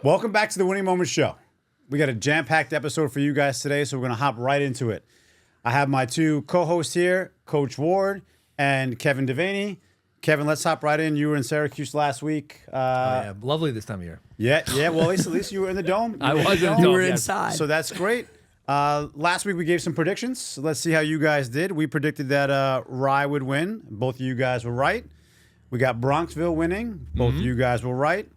Welcome back to the Winning Moments Show. We got a jam-packed episode for you guys today, so we're going to hop right into it. I have my two co-hosts here, Coach Ward and Kevin Devaney. Kevin, let's hop right in. You were in Syracuse last week. Yeah, lovely this time of year. Yeah. Well, at least you were in the dome. I was in the You dome. were yes. inside. So that's great. Last week we gave some predictions. So let's see how you guys did. We predicted that Rye would win. Both of you guys were right. We got Bronxville winning. Both of you guys were right.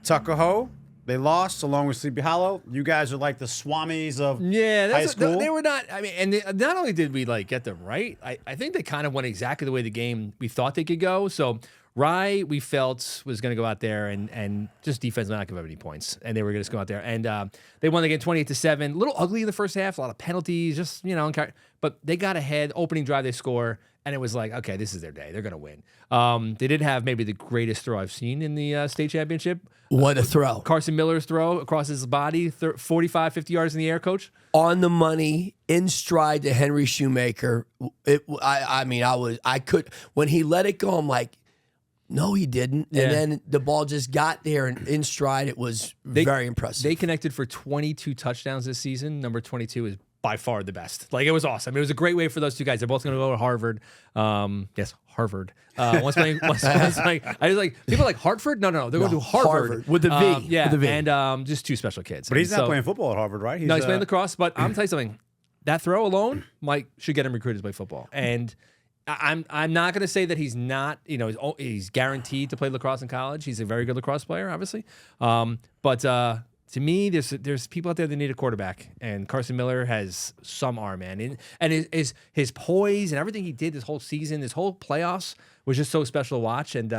Tuckahoe, they lost along with Sleepy Hollow. You guys are like the Swamis of high school. They were not. I mean, and not only did we get them right, I think they kind of went exactly the way the game we thought they could go. So Rye, we felt was going to go out there and just defense not give up any points, and they were going to just go out there and they won the game 28-7. A little ugly in the first half, a lot of penalties, just but they got ahead. Opening drive, they score. And it was like, okay, this is their day. They're going to win. They did have maybe the greatest throw I've seen in the state championship. What a throw. Carson Miller's throw across his body, 45, 50 yards in the air, Coach. On the money, in stride to Henry Shoemaker. I could, when he let it go, I'm like, no, he didn't. Yeah. And then the ball just got there and in stride. It was very impressive. They connected for 22 touchdowns this season. Number 22 is by far the best. It was awesome. It was a great way for those two guys. They're both going to go to Harvard. Yes, Harvard. Once playing, I was like, people like Hartford? No. They're going to Harvard. With the V. Yeah, with the V. and just two special kids. But he's not playing football at Harvard, right? No, he's playing lacrosse. But I'm telling you something. That throw alone should get him recruited to play football. And I'm not going to say that he's not. He's guaranteed to play lacrosse in college. He's a very good lacrosse player, obviously. But to me, there's people out there that need a quarterback, and Carson Miller has some arm, man. And his poise and everything he did this whole season, this whole playoffs was just so special to watch. And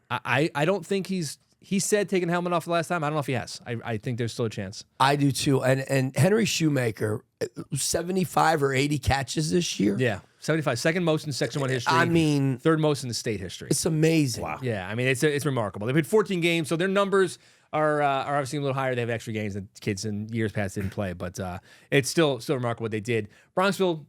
I don't think he said taking the helmet off the last time. I don't know if he has. I think there's still a chance. I do too. And Henry Shoemaker, 75 or 80 catches this year. Yeah, 75, second most in Section 1 history. I mean, third most in the state history. it's amazing. Wow. Yeah, I mean it's remarkable. They played 14 games, so their numbers are obviously a little higher. They have extra games that kids in years past didn't play, but it's still remarkable what they did. Bronxville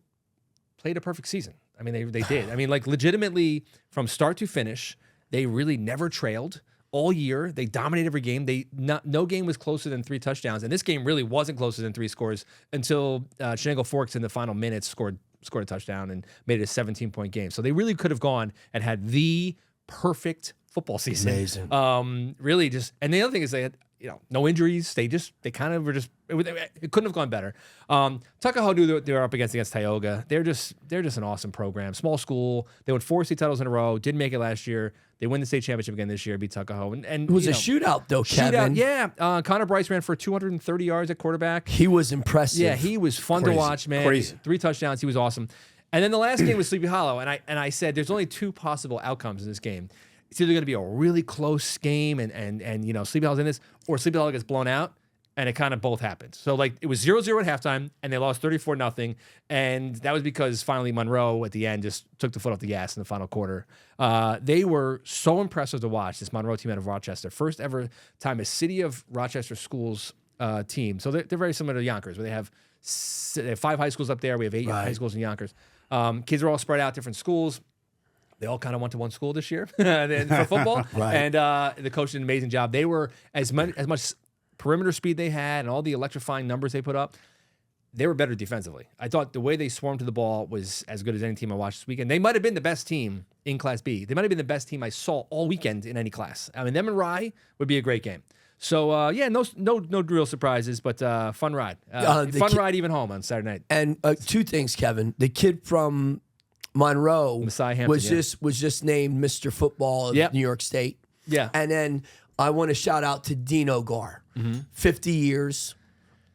played a perfect season. I mean, they did. I mean, legitimately from start to finish, they really never trailed all year. They dominated every game. No game was closer than 3 touchdowns, and this game really wasn't closer than 3 scores until Shenango Forks in the final minutes scored a touchdown and made it a 17-point game. So they really could have gone and had the perfect football season. Amazing. Really just, and the other thing is they had, no injuries. They kind of were just, it couldn't have gone better. Tuckahoe, they're up against Tioga. They're just an awesome program. Small school. They won 4 state titles in a row. Didn't make it last year. They win the state championship again this year, beat Tuckahoe. And It was a shootout, though, Kevin. Yeah. Connor Bryce ran for 230 yards at quarterback. He was impressive. Yeah, he was fun to watch, man. Crazy. 3 touchdowns. He was awesome. And then the last game was Sleepy Hollow. And I said there's only 2 possible outcomes in this game. It's either going to be a really close game and Sleepy Hollow's in this, or Sleepy Hollow gets blown out, and it kind of both happened. So it was 0-0 at halftime, and they lost 34-0, and that was because finally Monroe at the end just took the foot off the gas in the final quarter. They were so impressive to watch, this Monroe team out of Rochester. First ever time a City of Rochester schools team. So they're very similar to Yonkers, where they have 5 high schools up there. We have 8 high schools in Yonkers. Kids are all spread out, different schools. They all kind of went to one school this year for football. Right. And the coach did an amazing job. They were, as much perimeter speed they had and all the electrifying numbers they put up, they were better defensively. I thought the way they swarmed to the ball was as good as any team I watched this weekend. They might have been the best team in Class B. They might have been the best team I saw all weekend in any class. I mean, them and Rye would be a great game. So, no real surprises, but fun ride. Ride even home on Saturday night. And 2 things, Kevin. The kid from Monroe Messiah Hampton, was just named Mr. Football of New York State. Yeah. And then I want to shout out to Dino Gar. 50 years,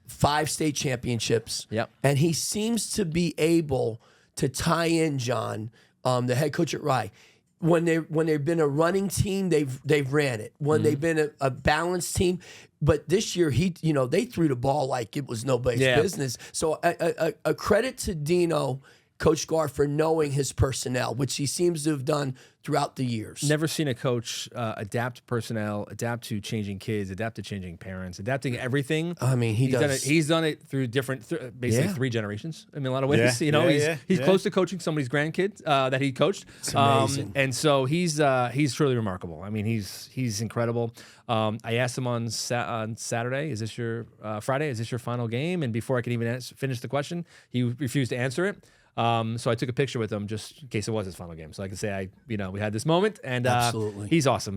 5 state championships. Yep. And he seems to be able to tie in, John, the head coach at Rye. When they've been a running team, they've ran it. When they've been a balanced team, but this year they threw the ball like it was nobody's business. So a credit to Dino Coach Gar for knowing his personnel, which he seems to have done throughout the years. Never seen a coach adapt personnel, adapt to changing kids, adapt to changing parents, adapting everything. I mean, He's done it through basically 3 generations. I mean, a lot of ways. Yeah, You know, yeah, he's yeah. close to coaching somebody's grandkids that he coached. It's amazing. And so he's truly remarkable. I mean, he's incredible. I asked him on Saturday, "Is this your Friday? Is this your final game?" And before I could even finish the question, he refused to answer it. So I took a picture with him just in case it was his final game, so I could say we had this moment, and Absolutely. he's awesome.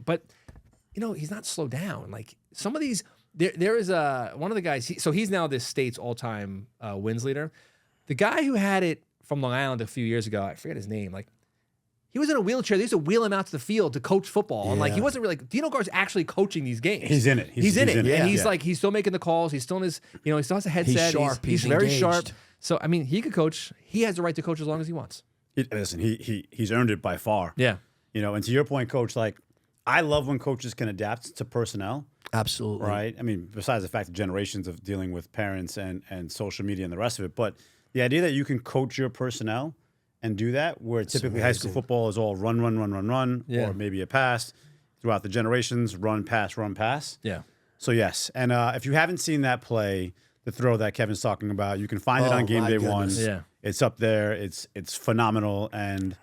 But he's not slowed down. Like some of these, there is one of the guys. He's now this state's all-time wins leader. The guy who had it from Long Island a few years ago, I forget his name. Like he was in a wheelchair. They used to wheel him out to the field to coach football, and like he wasn't really. Dino Gar's actually coaching these games. He's in it. He's in it, yeah. and he's still making the calls. He's still in his, he still has a headset. He's sharp. He's He's very engaged. sharp. So I mean, he could coach. He has the right to coach as long as he wants. Listen, he's earned it by far. Yeah. And to your point, Coach, like I love when coaches can adapt to personnel. Absolutely. Right. I mean, besides the fact that generations of dealing with parents and social media and the rest of it, but the idea that you can coach your personnel and do that, where typically high school football is all run, Yeah. or maybe a pass throughout the generations, run, pass. Yeah. So yes, and if you haven't seen that play, the throw that Kevin's talking about, you can find it Oh, on Game my Day goodness. 1. Yeah. It's up there. It's phenomenal and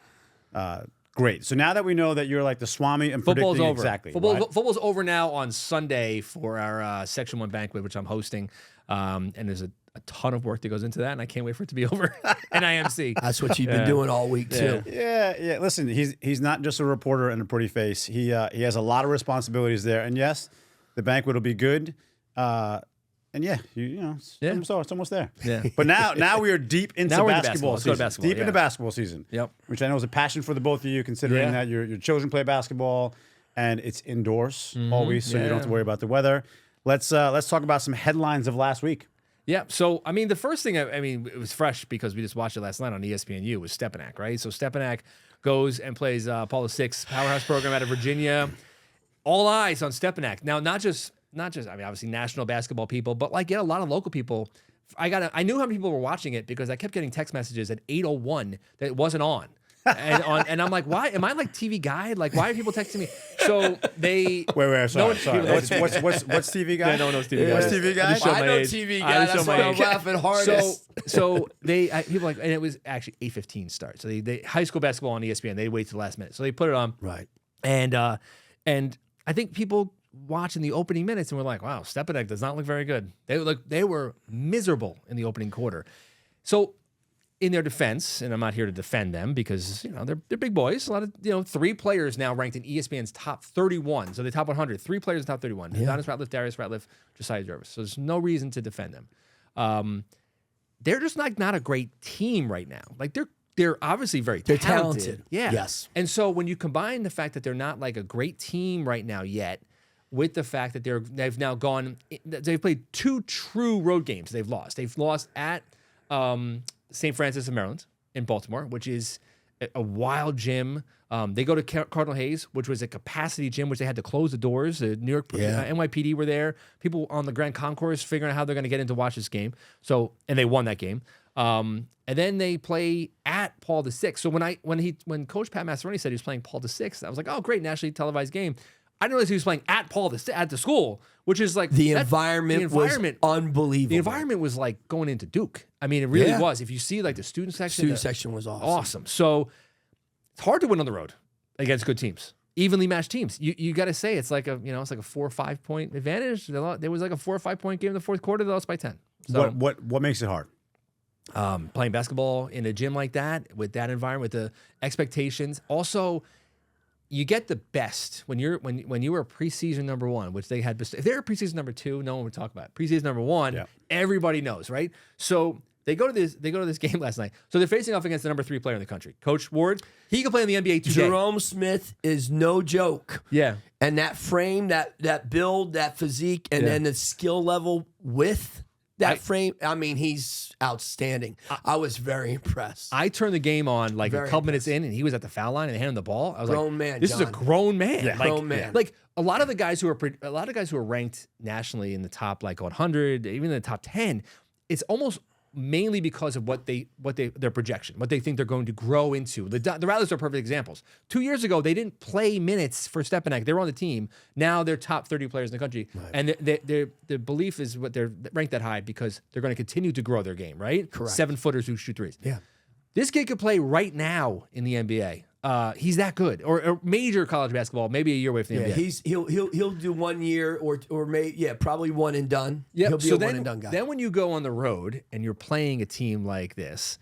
great. So now that we know that you're like the Swami and Football's predicting over. exactly, Football's, right? football's over now on Sunday for our Section 1 banquet, which I'm hosting. And there's a ton of work that goes into that, and I can't wait for it to be over. And IMC. That's what you've been doing all week too. Yeah. Listen, he's not just a reporter and a pretty face. He has a lot of responsibilities there. And yes, the banquet will be good. And it's almost there. Yeah. But now we are deep into Now we're into basketball basketball. Let's go to season. basketball, Deep yeah. into basketball season. Yep. Which I know is a passion for the both of you, considering Yeah. that your children play basketball and it's indoors always, so you don't have to worry about the weather. Let's talk about some headlines of last week. Yeah. So, I mean, the first thing, it was fresh because we just watched it last night on ESPNU was Stepanak, right? So Stepanak goes and plays Paul VI powerhouse program out of Virginia. All eyes on Stepanak. Now, not just, obviously national basketball people, but like, a lot of local people. I knew how many people were watching it because I kept getting text messages at 8:01 that it wasn't on. And I'm like, why am I like TV Guide? Like, why are people texting me? So they Wait, sorry. people- What's TV Guide? Yeah, no one knows TV Guide. What's TV Guide? Show I my know age. TV I Guide. show That's my why I'm age. laughing hardest. So people like, and it was actually 8:15 start. So they high school basketball on ESPN. They wait to the last minute, so they put it on. Right. And I think people watching the opening minutes and were like, "Wow, Stepanek does not look very good." They were miserable in the opening quarter. So, in their defense, and I'm not here to defend them because they're big boys. A lot of 3 players now ranked in ESPN's top 31. So the top 100, 3 players in the top 31. Adonis Ratliff, Darius Ratliff, Josiah Jarvis. So there's no reason to defend them. They're just not a great team right now. Like they're obviously very talented. Yeah. Yes. And so when you combine the fact that they're not like a great team right now yet, with the fact that they've played 2 true road games they've lost. They've lost at St. Francis of Maryland in Baltimore, which is a wild gym. They go to Cardinal Hayes, which was a capacity gym, which they had to close the doors. The New York NYPD were there. People on the Grand Concourse figuring out how they're going to get in to watch this game. And they won that game. And then they play at Paul VI. So when Coach Pat Massaroni said he was playing Paul VI, I was like, oh, great, nationally televised game. I didn't realize he was playing at at the school, which is like The environment was unbelievable. The environment was like going into Duke. I mean, it really was. If you see like the student section, Student section was awesome. So it's hard to win on the road against good teams, evenly matched teams. You got to say it's like it's like a 4 or 5 point advantage. There was like a 4 or 5 point game in the fourth quarter. They lost by 10. So What makes it hard? playing basketball in a gym like that with that environment, with the expectations, also. You get the best when you were a preseason number 1, which they had. If they're a preseason number 2, no one would talk about it. Preseason number 1, everybody knows, right? So they go to this game last night. So they're facing off against the number 3 player in the country, Coach Ward. He can play in the NBA today. Jerome Smith is no joke. Yeah, And that frame, that build, that physique, and then the skill level with that frame. I mean, he's outstanding. I was very impressed. I turned the game on like Very a couple minutes in, and he was at the foul line and they handed him the ball. I was Grown like, man, "This is a John. grown man." Yeah. Like, Grown man. Like a lot of guys who are ranked nationally in the top like 100, even in the top 10. It's almost mainly because of their projection, what they think they're going to grow into. The Rattlers are perfect examples. 2 years ago, they didn't play minutes for Stepanek. They were on the team. Now they're top 30 players in the country. Right. And their belief is what they're ranked that high because they're going to continue to grow their game, right? Correct. 7-footers who shoot threes. Yeah. This kid could play right now in the NBA. He's that good, or major college basketball, maybe a year away from the NBA. He'll do 1 year or probably one and done. Yep. He'll be a one and done guy. Then when you go on the road and you're playing a team like this,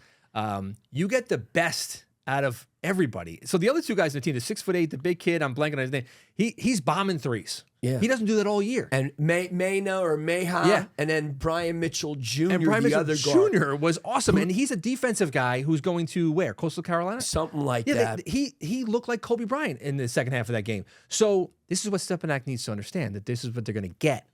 you get the best out of everybody. So the other two guys on the team, the 6'8", the big kid, I'm blanking on his name. He's bombing threes. Yeah. He doesn't do that all year. And Mayna or Mayha, and then Brian Mitchell Jr. And Brian Mitchell other guard. Jr. was awesome, and he's a defensive guy who's going to where? Coastal Carolina? Something like that. He looked like Kobe Bryant in the second half of that game. So this is what Stepanek needs to understand, that this is what they're going to get.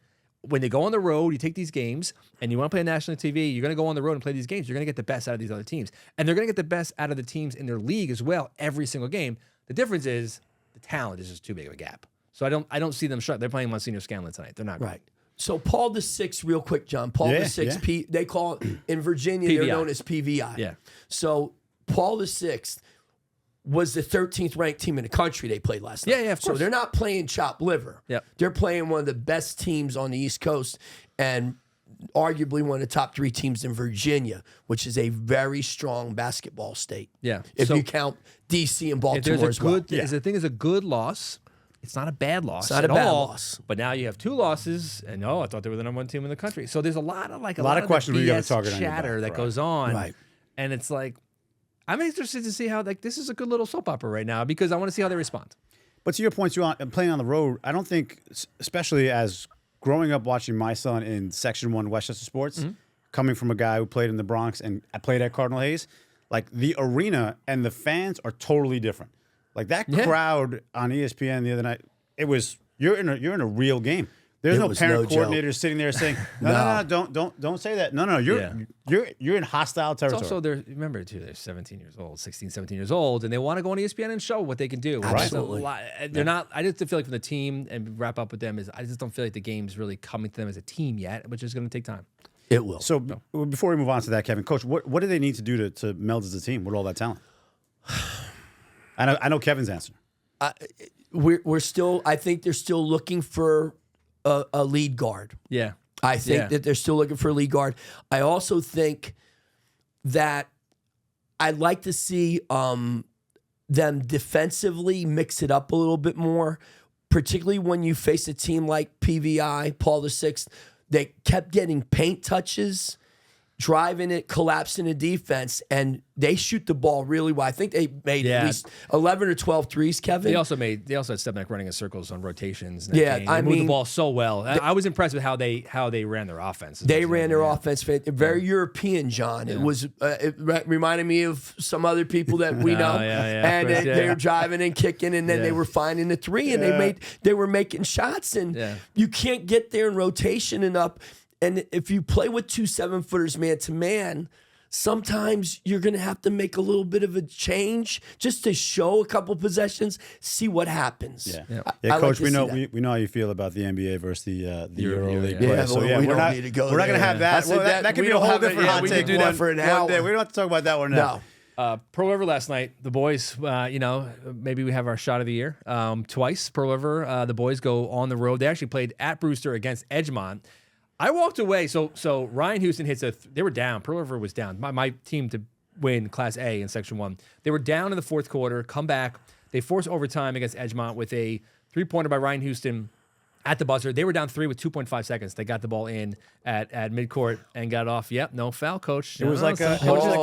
When they go on the road, you take these games, and you want to play national TV, you're going to go on the road and play these games. You're going to get the best out of these other teams. And they're going to get the best out of the teams in their league as well every single game. The difference is the talent is just too big of a gap. So I don't see them shut. They're playing Monsignor Scanlon tonight. They're not right. So Paul VI, real quick, John. Paul VI, they call it in Virginia. PVI. They're known as PVI. Yeah. So Paul VI was the 13th ranked team in the country. They played last night. Yeah, of course. So they're not playing chopped liver. Yep. They're playing one of the best teams on the East Coast and arguably one of the top 3 teams in Virginia, which is a very strong basketball state. Yeah. If So you count DC and Baltimore there's as well. The thing is a good loss. It's not a bad loss. It's not a bad loss. But now you have 2 losses, and I thought they were the number 1 team in the country. So there's a lot of questions we got to talk chatter that goes on, Right. And it's like I'm interested to see how this is a good little soap opera right now because I want to see how they respond. But to your point, playing on the road, I don't think, especially as growing up watching my son in Section 1 Westchester sports, coming from a guy who played in the Bronx and I played at Cardinal Hayes, like the arena and the fans are totally different. Like that crowd on ESPN the other night, it was you're in a real game. There's no parent coordinator sitting there saying, no, don't say that. No, you're in hostile territory. It's also remember too, they're 17 years old, 16, 17 years old, and they want to go on ESPN and show what they can do. Absolutely. They're not. I just feel like from the team and wrap up with them is I just don't feel like the game's really coming to them as a team yet, which is going to take time. It will. So before we move on to that, Kevin, Coach, what do they need to do to meld as a team with all that talent? I know Kevin's answer. We're still. I think they're still looking for a lead guard. Yeah. I think that they're still looking for a lead guard. I also think that I'd like to see them defensively mix it up a little bit more, particularly when you face a team like PVI, Paul VI. They kept getting paint touches, driving it, collapsing the defense, and they shoot the ball really well. I think they made at least 11 or 12 threes, Kevin. They also had Stepanek running in circles on rotations. Yeah, they moved the ball so well. I was impressed with how they ran their offense. They ran their offense very European, John. It was it reminded me of some other people that we know. And they were driving and kicking, and then they were finding the three, and they were making shots, and you can't get there in rotation enough. And if you play with 2 7-footers man to man, sometimes you're going to have to make a little bit of a change just to show a couple possessions, see what happens. Coach, we know how you feel about the NBA versus the EuroLeague. Yeah, so we're not going to have that. That could be a whole different hot take. We could do that for an hour. We don't have to talk about that one now. Pearl River last night, the boys, maybe we have our shot of the year. Twice, Pearl River, the boys go on the road. They actually played at Brewster against Edgemont. I walked away. So Ryan Houston hits they were down. Pearl River was down. My team to win Class A in Section 1. They were down in the fourth quarter, come back. They forced overtime against Edgemont with a 3-pointer by Ryan Houston at the buzzer. They were down 3 with 2.5 seconds. They got the ball in at midcourt and got it off. Yep, no foul, coach. It was like some coaches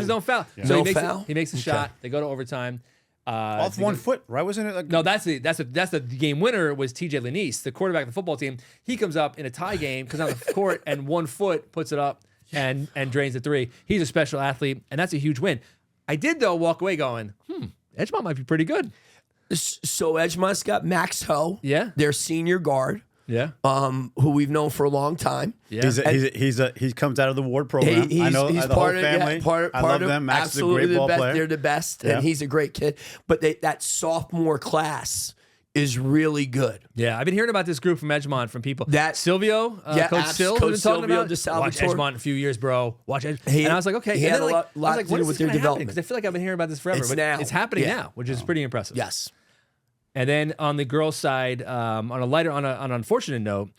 don't foul. Yeah. So No he makes a shot. They go to overtime. Off 1 foot, right? Wasn't it? No, that's the game winner was TJ Lanise, the quarterback of the football team. He comes up in a tie game, comes out the court, and 1 foot puts it up and drains the 3. He's a special athlete, and that's a huge win. I did, though, walk away going, Edgemont might be pretty good. So Edgemont's got Max Ho, their senior guard. Yeah. Who we've known for a long time. Yeah. He comes out of the Ward program. I know he's the part whole of, family. part I love of them. Max is a great absolutely ball the best. player. They're the best, and he's a great kid. But that sophomore class is really good. Yeah, I've been hearing about this group from Edgemont from people. That Silvio, Coach Sil, Coach been talking Silvio about. de Watch Salvatore. Edgemont in a few years, bro. Watch Edgemont. He- And I was like, okay. he And had then, a like, lot I was like, to when do is with this their gonna happen? development. Because I feel like I've been hearing about this forever. It's but now. It's happening Yeah. now, which is pretty impressive. Yes. And then on the girls' side, on an unfortunate note,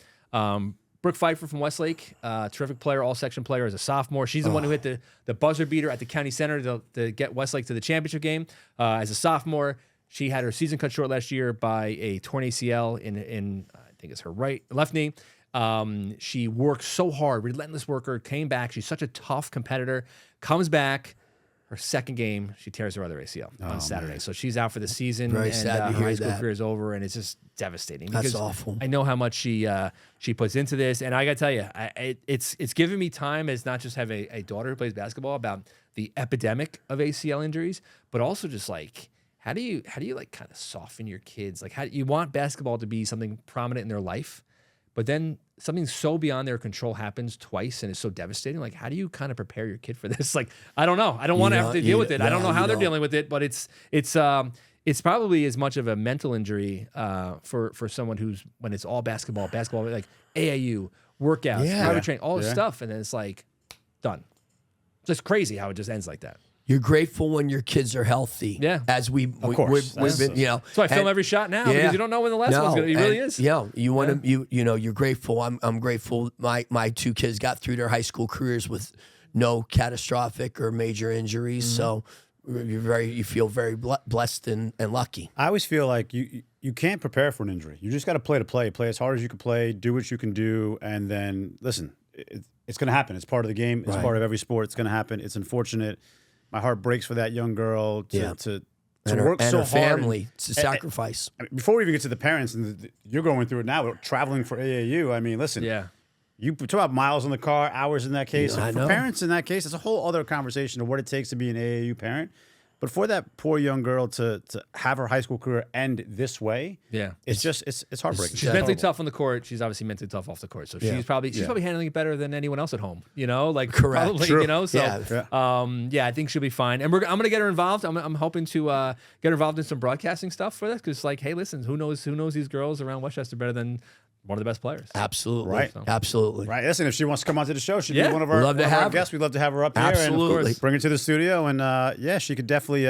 Brooke Pfeiffer from Westlake, terrific player, all-section player as a sophomore. She's the one who hit the buzzer beater at the county center to get Westlake to the championship game. As a sophomore, she had her season cut short last year by a torn ACL in I think it's her left knee. She worked so hard, relentless worker, came back. She's such a tough competitor, comes back. Her second game, she tears her other ACL on Saturday. Man. So she's out for the season. Very and sad to her hear high school that. career is over, and it's just devastating. That's because awful. I know how much she puts into this, and I got to tell you, it's given me time as not just have a daughter who plays basketball about the epidemic of ACL injuries, but also just like how do you like kind of soften your kids? Like how you want basketball to be something prominent in their life, but then something so beyond their control happens twice and it's so devastating. Like, how do you kind of prepare your kid for this? Like, I don't know. I don't want to have to deal with it. I don't know how they're dealing with it, but it's probably as much of a mental injury for someone who's when it's all basketball, like AAU, workouts, private training, all this stuff, and then it's like done. It's just crazy how it just ends like that. You're grateful when your kids are healthy. Yeah. As we've been, That's why I film every shot now because you don't know when the last one's going to be. It really is. Yeah. You want to, you're grateful. I'm grateful. My two kids got through their high school careers with no catastrophic or major injuries. So you feel very blessed and lucky. I always feel like you can't prepare for an injury. You just got to play as hard as you can play, do what you can do, and then listen. It's going to happen. It's part of the game. It's part of every sport. It's going to happen. It's unfortunate. My heart breaks for that young girl to work so hard. And her family, to sacrifice. Before we even get to the parents, and you're going through it now, traveling for AAU. I mean, listen. Yeah. You talk about miles in the car, hours in that case. Yeah, I for know. parents in that case, it's a whole other conversation of what it takes to be an AAU parent. But for that poor young girl to have her high school career end this way, it's heartbreaking. She's mentally tough on the court. She's obviously mentally tough off the court. So she's probably handling it better than anyone else at home. Like correct. Probably, True. So Yeah. I think she'll be fine. And I'm gonna get her involved. I'm hoping to get her involved in some broadcasting stuff for this because like, hey, listen, who knows these girls around Westchester better than one of the best players? Absolutely. Right. So. Absolutely. Right. Listen, if she wants to come onto the show, she'd be one of our, Love to one of our have her. guests. We'd love to have her up Absolutely. here and bring her to the studio. And she could definitely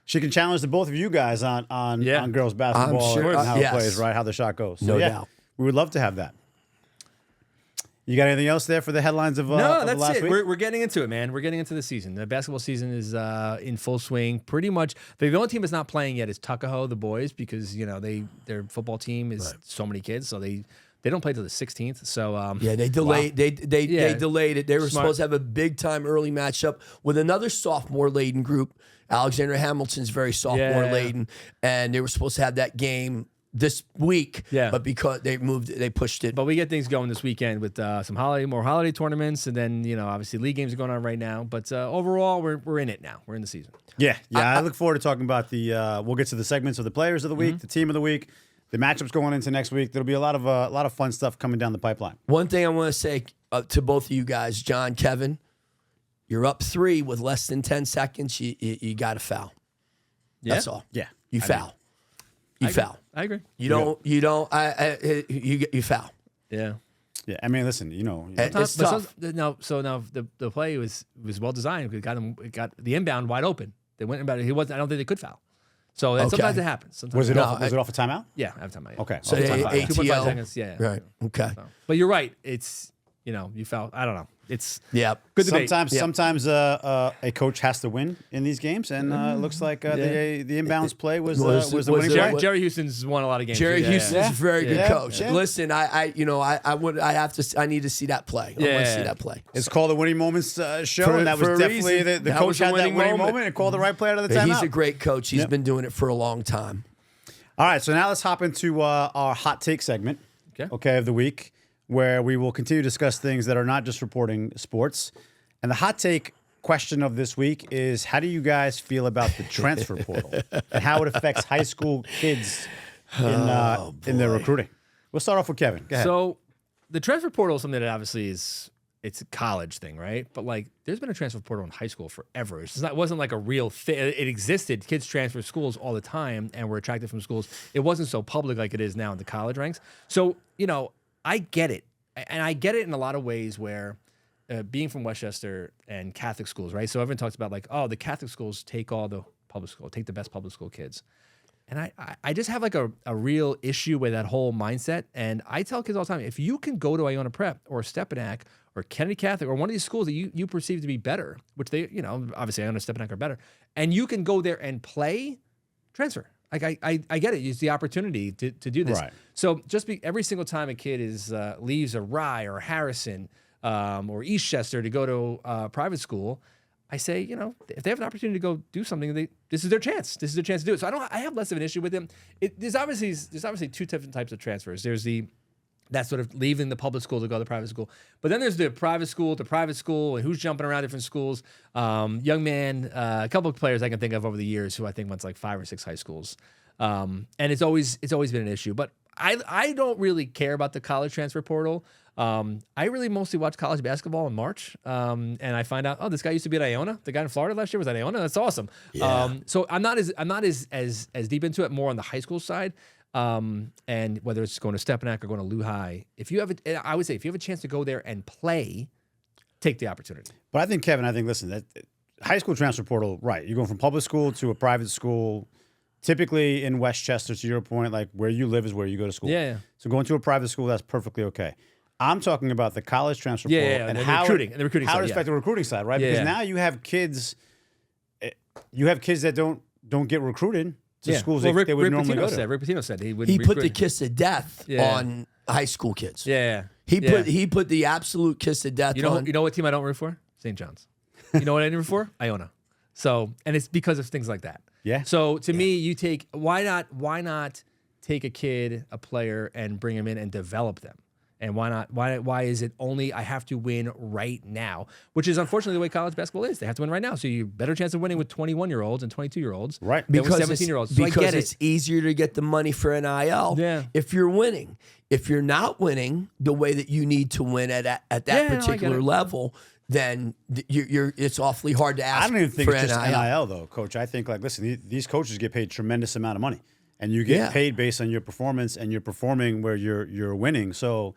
she can challenge the both of you guys on girls basketball I'm sure. and how it Yes. plays, right? How the shot goes. So, No doubt. We would love to have that. You got anything else there for the headlines of No, of that's last it. week? We're getting into it, man. We're getting into the season. The basketball season is in full swing. Pretty much, the only team that's not playing yet is Tuckahoe, the boys, because their football team is so many kids, so they don't play till the 16th. So they delayed. They delayed it. They were Smart. supposed to have a big time early matchup with another sophomore laden group. Alexander Hamilton's very sophomore laden, and they were supposed to have that game this week. Yeah. But because they pushed it. But we get things going this weekend with some more holiday tournaments, and then obviously league games are going on right now. But overall, we're in it now. We're in the season. Yeah. I look forward to talking about the. We'll get to the segments of the players of the week, the team of the week, the matchups going into next week. There'll be a lot of fun stuff coming down the pipeline. One thing I want to say to both of you guys, John, Kevin, you're up 3 with less than 10 seconds. You got to foul. Yeah? That's all. Yeah. You foul. You foul. I agree. You don't. You foul. Yeah. Yeah. I mean, listen. It's tough. Now the play was well designed. It got the inbound wide open. They went about it. I don't think they could foul. So sometimes it happens. Sometimes Was it off a timeout? Yeah, I have time. Okay. So Off a timeout. 2.5 seconds. Yeah. Right. Okay. So, but you're right. It's you foul. I don't know. It's Yeah. good debate. Sometimes a coach has to win in these games, and it looks like the inbounds play was the winning play. Jerry Houston's won a lot of games. Jerry Yeah, Houston's yeah. a very good coach. Yeah. Listen, I need to see that play. I want to see that play. It's called the Winning Moments show, and that for was a definitely reason. the That coach was a had that winning winning moment. moment and called the right player out of the timeout. He's a great coach. He's been doing it for a long time. All right, so now let's hop into our hot take segment, of the week, where we will continue to discuss things that are not just reporting sports. And the hot take question of this week is, how do you guys feel about the transfer portal and how it affects high school kids in their recruiting? We'll start off with Kevin. Go ahead. So the transfer portal is something that obviously is it's a college thing, right? But like, there's been a transfer portal in high school forever. It wasn't like a real thing. It existed. Kids transfer schools all the time and were attracted from schools. It wasn't so public like it is now in the college ranks. So, I get it. And I get it in a lot of ways where being from Westchester and Catholic schools, right? So everyone talks about like, oh, the Catholic schools take all the take the best public school kids. And I just have like a real issue with that whole mindset. And I tell kids all the time, if you can go to Iona Prep or Stepanak or Kennedy Catholic or one of these schools that you perceive to be better, which they, obviously Iona and Stepanak are better, and you can go there and play, transfer. Like I get it. Use the opportunity to do this. Right. So every single time a kid leaves a Rye or Harrison or Eastchester to go to private school, I say, if they have an opportunity to go do something, this is their chance. This is their chance to do it. So I have less of an issue with them. There's obviously two different types of transfers. There's that sort of leaving the public school to go to the private school. But then there's the private school to private school and who's jumping around different schools. Young man, a couple of players I can think of over the years who I think went to like 5 or 6 high schools. And it's always been an issue. But I don't really care about the college transfer portal. I really mostly watch college basketball in March. And I find out, this guy used to be at Iona. The guy in Florida last year was at Iona. That's awesome. Yeah. So I'm not as deep into it, more on the high school side. And whether it's going to Stepanak or going to Lehigh, I would say if you have a chance to go there and play, take the opportunity. But I think, Kevin, listen, that high school transfer portal, right? You're going from public school to a private school. Typically in Westchester, to your point, like where you live is where you go to school. Yeah. So going to a private school, that's perfectly okay. I'm talking about the college transfer portal and how the recruiting how side, to affect the recruiting side, right? Yeah, Because now you have kids that don't get recruited to schools they would normally go to. Rick Pitino said he would. He put the kiss of death on high school kids. Yeah. He put the absolute kiss of death on. You know what team I don't root for? St. John's. You know what I didn't root for? Iona. So, and it's because of things like that. Yeah. So to me, why not take a kid, a player, and bring him in and develop them? And why not? Why is it only I have to win right now? Which is unfortunately the way college basketball is. They have to win right now. So you better chance of winning with 21-year-olds and 22-year-olds, right? Than with 17-year-olds. So because it's easier to get the money for NIL. Yeah. If you're winning, if you're not winning the way that you need to win at that particular level, then it's awfully hard to ask. I don't even think for it's just NIL though, Coach. I think listen, these coaches get paid a tremendous amount of money, and you get paid based on your performance, and you're performing where you're winning. So,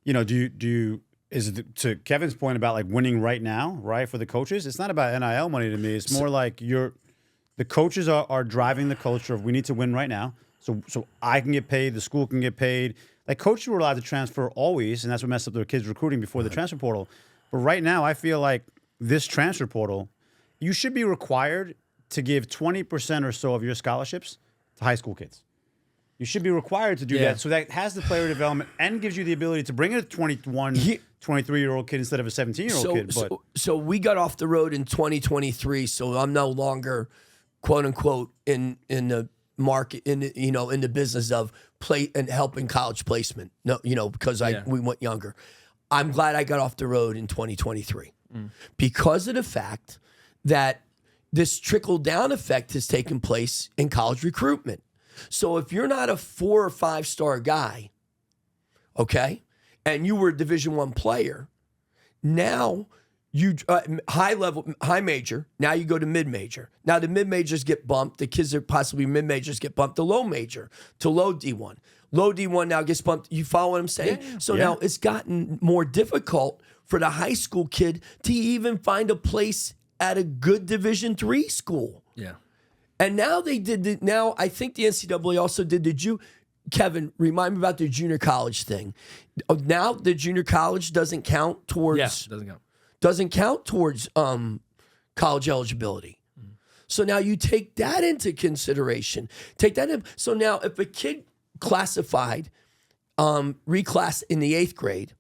is it to Kevin's point about like winning right now, right? For the coaches, it's not about NIL money to me. It's more like the coaches are driving the culture of we need to win right now. So I can get paid, the school can get paid. Like coaches were allowed to transfer always, and that's what messed up their kids recruiting before the transfer portal. But right now, I feel like this transfer portal, you should be required to give 20% or so of your scholarships to high school kids. You should be required to do that. So that has the player development and gives you the ability to bring in a 21, 23-year-old kid instead of a 17-year-old kid. So we got off the road in 2023, so I'm no longer, quote unquote, in the market, in the business of play and helping college placement. No, because we went younger. I'm glad I got off the road in 2023 because of the fact that this trickle-down effect has taken place in college recruitment. So if you're not a 4 or 5 star guy, okay, and you were a Division I player, now you high major, now you go to mid-major. Now the mid-majors get bumped. The kids that possibly mid-majors get bumped to low major, to low D1. Low D1 now gets bumped. You follow what I'm saying? Yeah. So now it's gotten more difficult for the high school kid to even find a place at a good Division III school. Yeah. And now now I think the NCAA also did Kevin, remind me about the junior college thing. Now the junior college doesn't count towards. Yeah, doesn't count towards college eligibility. Mm-hmm. So now you take that into consideration. So now if a kid classified, reclassed in the 8th grade,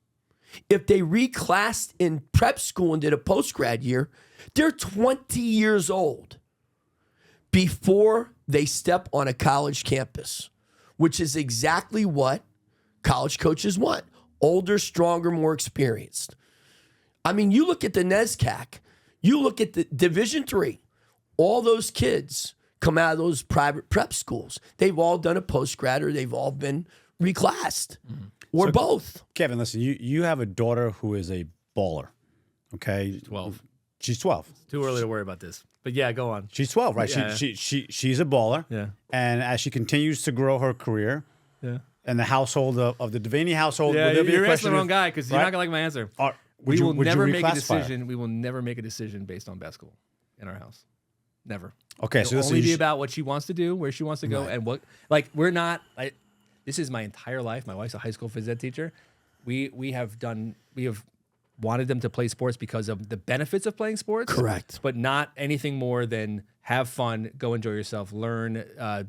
if they reclassed in prep school and did a post-grad year, they're 20 years old before they step on a college campus, which is exactly what college coaches want. Older, stronger, more experienced. I mean, you look at the NESCAC, you look at the Division III, all those kids come out of those private prep schools. They've all done a post-grad or they've all been reclassed or both. Kevin, listen, you have a daughter who is a baller. Okay, 12. She's 12. Too early to worry about this. But yeah, go on. She's 12, right? Yeah. She's a baller. Yeah. And as she continues to grow her career, Yeah. and the household of the Devaney household, Yeah, will there be a you're asking question the wrong of- guy because you're right? not gonna like my answer. Would We you- will would you never make a reclassify her? decision. We will never make a decision based on basketball in our house. Never. Okay, It'll so listen, only you be sh- about what she wants to do, where she wants to go, and what. Like we're not. This is my entire life. My wife's a high school phys ed teacher. We have wanted them to play sports because of the benefits of playing sports. Correct. But not anything more than have fun, go enjoy yourself, learn,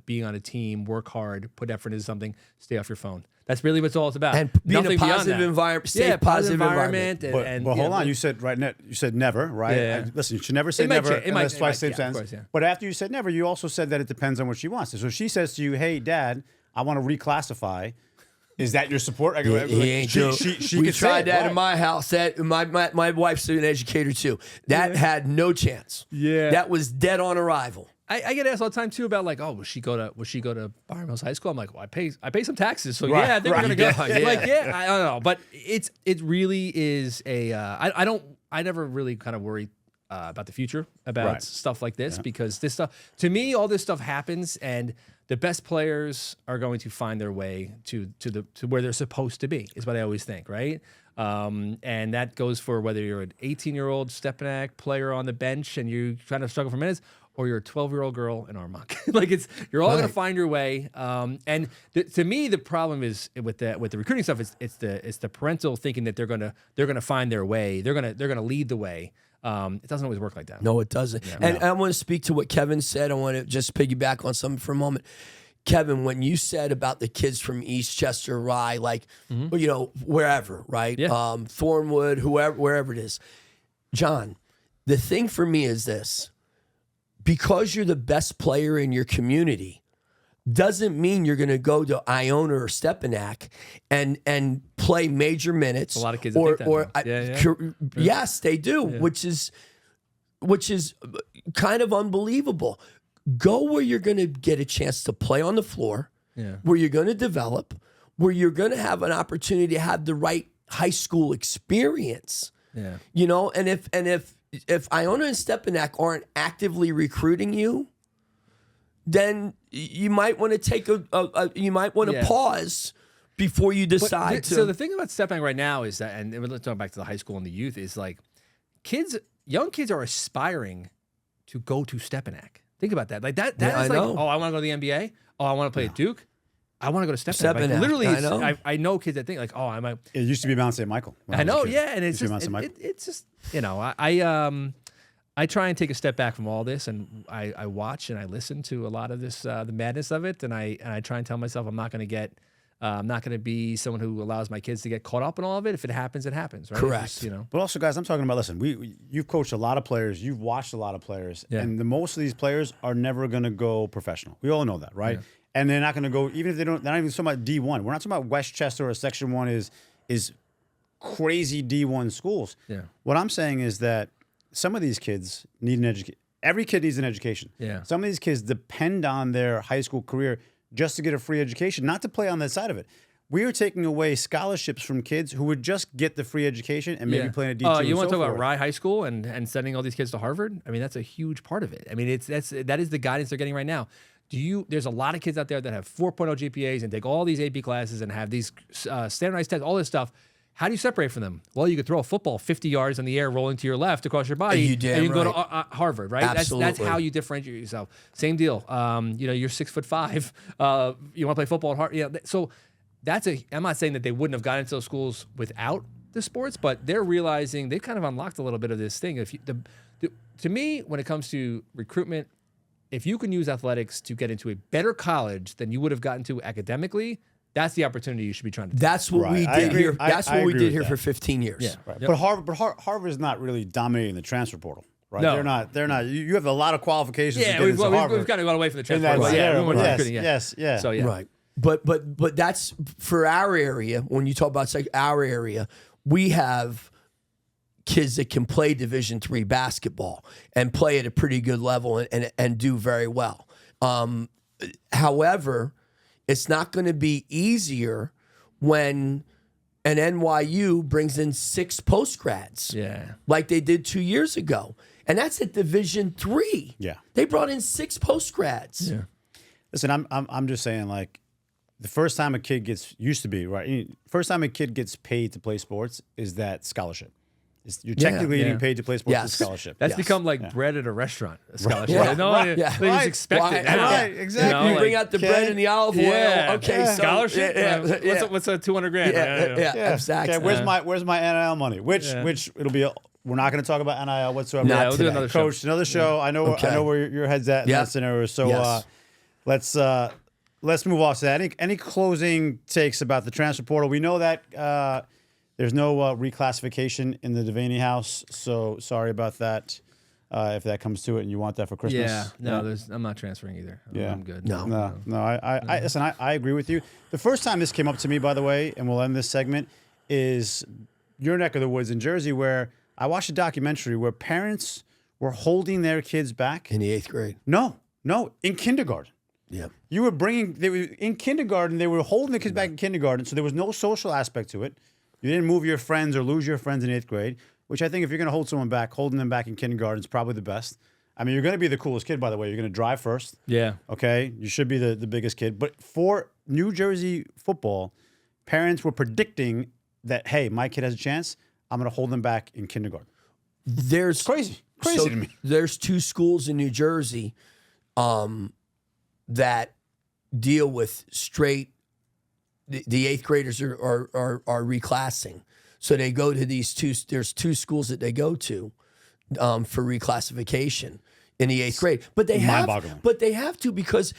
being on a team, work hard, put effort into something, stay off your phone. That's really what it's all about. And being Nothing a beyond positive that. environment, Yeah, safe, positive but environment. hold yeah, on, you said you said never, right? Yeah. And listen, you should never say It might never change. It might- unless it twice might- same yeah, of sentence. course, yeah. But after you said never, you also said that it depends on what she wants. So if she says to you, "Hey, Dad, I want to reclassify," is that your support? He ain't doing. She We could say tried it, that right? in my house. That my wife's an educator too. That had no chance. Yeah. that was dead on arrival. I get asked all the time too about like, oh, will she go to Byron Hills High School? I'm like, well, I pay some taxes, so Right, yeah, I think right. we're gonna go. Yeah. Like, yeah, I don't know, but it really is a. I never really kind of worry about the future about Right. stuff like this because this stuff to me, all this stuff happens, and the best players are going to find their way to where they're supposed to be. Is what I always think, right? And that goes for whether you're an 18-year-old Stepanak player on the bench and you're trying to struggle for minutes, or you're a 12-year-old girl in Armonk. Like you're all going to find your way. And to me, the problem is with the recruiting stuff. It's the parental thinking that they're gonna find their way. They're gonna lead the way. It doesn't always work like that. No, it doesn't. And I want to speak to what Kevin said. I want to just piggyback on something for a moment. Kevin, when you said about the kids from Eastchester, Rye, like, you know, wherever, right? Yeah. Thornwood, wherever it is. John, the thing for me is this. Because you're the best player in your community doesn't mean you're going to go to Iona or Stepanak and play major minutes. A lot of kids that think that now. Yes, they do, which is kind of unbelievable. Go where you're going to get a chance to play on the floor, where you're going to develop, where you're going to have an opportunity to have the right high school experience. Yeah. You know, and if Iona and Stepanak aren't actively recruiting you, then you might want to take you might want to Yeah. pause before you decide to. So the thing about Stepanak right now is that, and let's talk back to the high school and the youth, is like young kids are aspiring to go to Stepanak. Think about that. Like that Yeah, is I like, know. oh, I want to go to the NBA. Oh, I want to play at Duke. I want to go to Stepanak. Like, Stepanak, literally, I know. I know kids that think like, oh, I might. It used to be Mount St. Michael. when I was a know, kid. yeah, and it's Used to be just, Mount St. Michael. it's just, you know, I try and take a step back from all this, and I watch and I listen to a lot of this, the madness of it, and I try and tell myself I'm not going to be someone who allows my kids to get caught up in all of it. If it happens, it happens, right? Correct. Just, you know. But also, guys, I'm talking about, listen, you've coached a lot of players, you've watched a lot of players, and most of these players are never going to go professional. We all know that, right? Yeah. And they're not going to go, even if they're not even talking about D1. We're not talking about Westchester or Section 1 is crazy D1 schools. Yeah. What I'm saying is that some of these kids need an education. Every kid needs an education. Yeah. Some of these kids depend on their high school career just to get a free education, not to play on that side of it. We are taking away scholarships from kids who would just get the free education and maybe play in a D2. You want to talk about forth. Rye High School and sending all these kids to Harvard? I mean, that's a huge part of it. I mean, that is the guidance they're getting right now. There's a lot of kids out there that have 4.0 GPAs and take all these AP classes and have these standardized tests, all this stuff. How do you separate from them? Well, you could throw a football 50 yards in the air rolling to your left across your body, You and damn you can go right. to Harvard, right? Absolutely. That's how you differentiate yourself. Same deal. You know, you're 6'5". You want to play football at Harvard? Yeah. So I'm not saying that they wouldn't have gotten into those schools without the sports, but they're realizing they've kind of unlocked a little bit of this thing. To me, when it comes to recruitment, if you can use athletics to get into a better college than you would have gotten to academically, that's the opportunity you should be trying to do. That's what we I did agree. here. That's I what we agree did with here that. for 15 years. Yeah. Right. Yep. But Harvard's not really dominating the transfer portal, right? No. They're not. You have a lot of qualifications to Yeah, get we've into Harvard. kind of gone away from the In transfer. that But yeah, scenario, we weren't yes, recruiting, yeah. So yeah, Right. But that's for our area. When you talk about our area, we have kids that can play Division III basketball and play at a pretty good level and do very well. However, it's not going to be easier when and NYU brings in 6 postgrads. Yeah. Like they did 2 years ago. And that's at Division III. Yeah. They brought in 6 postgrads. Yeah. Listen, I'm just saying, like, the first time a kid used to be, right? First time a kid gets paid to play sports is that scholarship. You're technically getting paid to play sports Yes. with scholarship. That's become like bread at a restaurant, a scholarship. Yeah. No, Right. they Yeah. just Right. expect it. Right. now. Right. Exactly. You like, bring out the bread and the olive oil. Yeah. Okay, so Scholarship? Yeah. What's a 200 grand? Yeah, exactly. Okay, where's my NIL money? Which it'll be. We're not going to talk about NIL whatsoever. Not Yeah, we'll do today. another show. Coach, another show. I know where your head's at in Yeah. that scenario. So Yes. let's move off to that. Any closing takes about the transfer portal? We know that there's no reclassification in the Devaney house. So sorry about that. If that comes to it and you want that for Christmas. Yeah. No, I'm not transferring either. Yeah. I'm good. No. No. I listen. I agree with you. The first time this came up to me, by the way, and we'll end this segment, is your neck of the woods in Jersey, where I watched a documentary where parents were holding their kids back. In the 8th grade. No, in kindergarten. Yeah. They were in kindergarten. They were holding the kids back in kindergarten, so there was no social aspect to it. You didn't move your friends or lose your friends in 8th grade, which I think if you're going to hold someone back, holding them back in kindergarten is probably the best. I mean, you're going to be the coolest kid, by the way. You're going to drive first. Yeah. Okay, you should be the biggest kid. But for New Jersey football, parents were predicting that, hey, my kid has a chance. I'm going to hold them back in kindergarten. There's Crazy so to me. There's 2 schools in New Jersey that deal with straight. The 8th graders are reclassing, so they go to these 2. There's 2 schools that they go to for reclassification in the 8th grade, but they have to because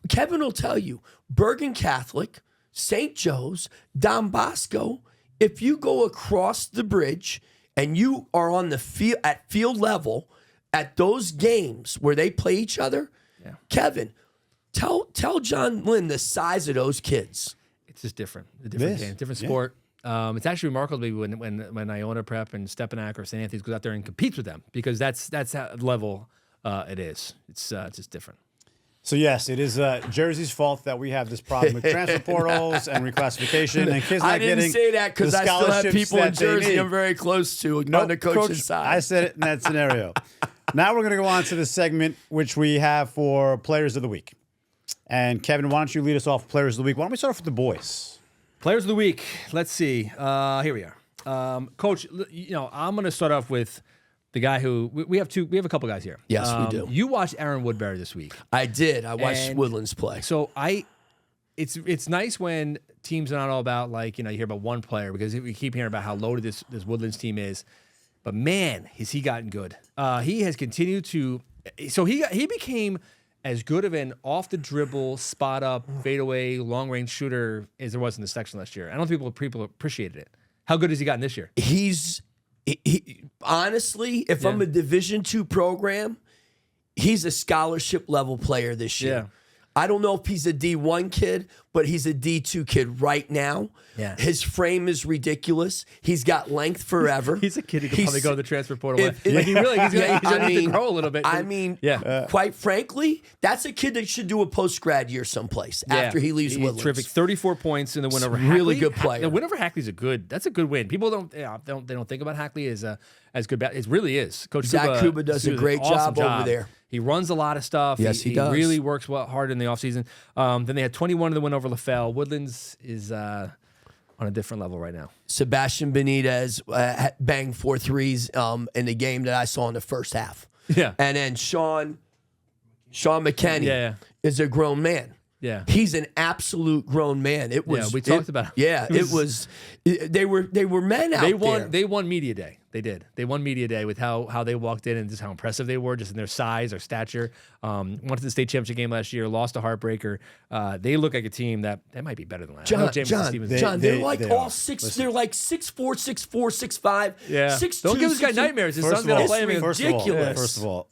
Kevin will tell you Bergen Catholic, St. Joe's, Don Bosco. If you go across the bridge and you are on the field at field level at those games where they play each other, Kevin, tell John Lynn the size of those kids. It's just different. A different game, different sport. It's actually remarkable to me when Iona Prep and Stepanak or St. Anthony's goes out there and competes with them because that's how level it is. It's just different. So yes, it is Jersey's fault that we have this problem with transfer portals and reclassification and kids not I didn't getting say that because the I still have scholarships people in that they Jersey need. I'm very close to on Nope, the coach's Coach, side. I said it in that scenario. Now we're going to go on to the segment which we have for Players of the Week. And Kevin, why don't you lead us off with Players of the Week? Why don't we start off with the boys? Players of the week. Let's see. Here we are. Coach, I'm going to start off with the guy who we have a couple guys here. Yes, we do. You watched Aaron Woodbury this week. I did. I watched And Woodlands play. So it's nice when teams are not all about you hear about one player because we keep hearing about how loaded this Woodlands team is. But man, has he gotten good. He has continued to. So he became as good of an off the dribble, spot up, fadeaway, long range shooter as there was in the section last year. I don't think people appreciated it. How good has he gotten this year? He honestly, if I'm a Division II program, he's a scholarship level player this year. Yeah. I don't know if he's a D1 kid, but he's a D2 kid right now. Yeah. His frame is ridiculous. He's got length forever. He's a kid who could probably go to the transfer portal. If- He's going I to mean- grow a little bit. I mean, Yeah. quite frankly, that's a kid that should do a post-grad year someplace after he leaves He's Woodlands. terrific. 34 points in the win over Hackley. Really good player. The win over Hackley's that's a good win. People don't think about Hackley as good. It really is. Coach Zach Kuba does a great job over there. He runs a lot of stuff. Yes, he does. Really works hard in the offseason. Then they had 21 in the win over LaFell. Woodlands is on a different level right now. Sebastian Benitez banged 4 threes in the game that I saw in the first half. Yeah. And then Sean McKenney is a grown man. Yeah. He's an absolute grown man. It was. we talked about him. Yeah, it was. They were men out there. They won media day. They did. They won media day with how they walked in and just how impressive they were, just in their size, their stature. Went to the state championship game last year, lost a heartbreaker. They look like a team that might be better than last. They're like all six. They're like 6'4", 6'4", 6'5". Yeah. 6'2", Don't give this guy nightmares. His son's gonna play him. ridiculous. First of all,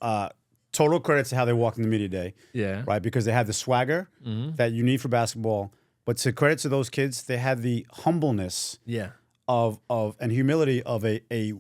total credit to how they walked in the media day. Yeah. Right, because they had the swagger that you need for basketball. But to credit to those kids, they had the humbleness of and humility of a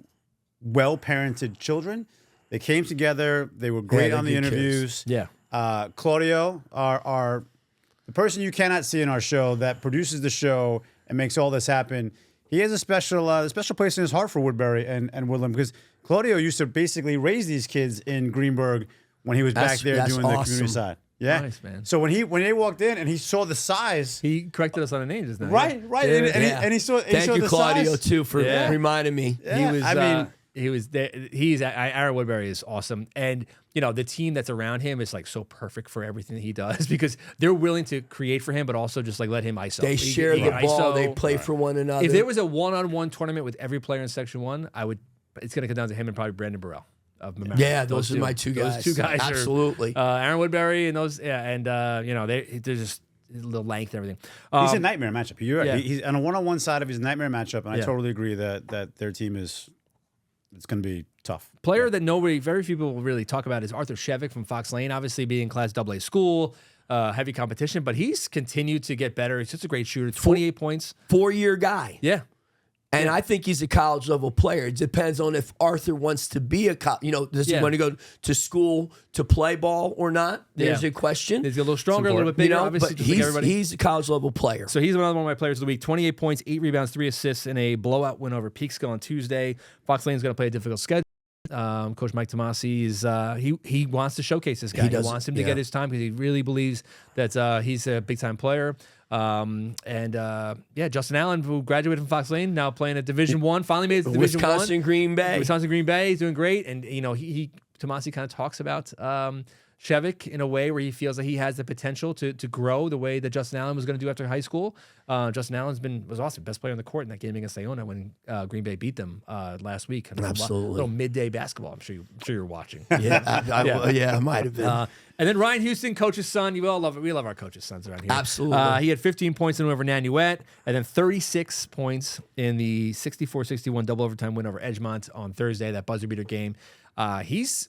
well-parented children. They came together. They were great on the interviews. Kids. Yeah. Claudio, the person you cannot see in our show that produces the show and makes all this happen, he has a special place in his heart for Woodbury and Woodland, because Claudio used to basically raise these kids in Greenburgh when he was back there That's doing the awesome. community side. Yeah, Nice, man. So when they walked in and he saw the size, He corrected us on a name just now. right, and he saw Thank the you, Claudio, size. too, for Yeah. reminding me. Yeah, He was. I mean, he was there. Aaron Woodbury is awesome, and the team that's around him is like so perfect for everything that he does because they're willing to create for him, but also just like let him ISO. They share the can ball. ISO. They play for one another. If there was a one-on-one tournament with every player in Section 1, it's going to come down to him and probably Brandon Burrell of Memorial. Yeah, those are my two guys. Those two guys Absolutely. are Aaron Woodbury and those. Yeah, and they're just the length and everything. he's a nightmare matchup. He's on a one-on-one side of his nightmare matchup, and I Yeah. totally agree that their team it's going to be tough. Player that very few people will really talk about is Arthur Shevik from Fox Lane, obviously being Class AA school, heavy competition, but he's continued to get better. He's just a great shooter, 28 points. 4-year guy. Yeah. And I think he's a college level player. It depends on if Arthur wants to be does he Yeah. want to go to school to play ball or not? There's Yeah. a question. He's a little stronger, a little bit bigger, obviously, but just like everybody. he's a college level player. So he's another one of my players of the week. 28 points, 8 rebounds, 3 assists in a blowout win over Peekskill on Tuesday. Fox Lane's going to play a difficult schedule. Coach Mike Tomasi is he wants to showcase this guy. He wants him to get his time because he really believes that he's a big time player. Justin Allen, who graduated from Fox Lane, now playing at Division I, finally made it to Division Wisconsin Green Bay. Wisconsin Green Bay, he's doing great, and Tomasi kind of talks about Shevik in a way where he feels that he has the potential to grow the way that Justin Allen was going to do after high school. Justin Allen was awesome, best player on the court in that game against Iona when Green Bay beat them last week. Absolutely. A little midday basketball. I'm sure you're watching. I might have been. And then Ryan Houston, coach's son. You all love it. We love our coach's sons around here. Absolutely. He had 15 points in over Nanuet, and then 36 points in the 64-61 double overtime win over Edgemont on Thursday, that buzzer beater game. He's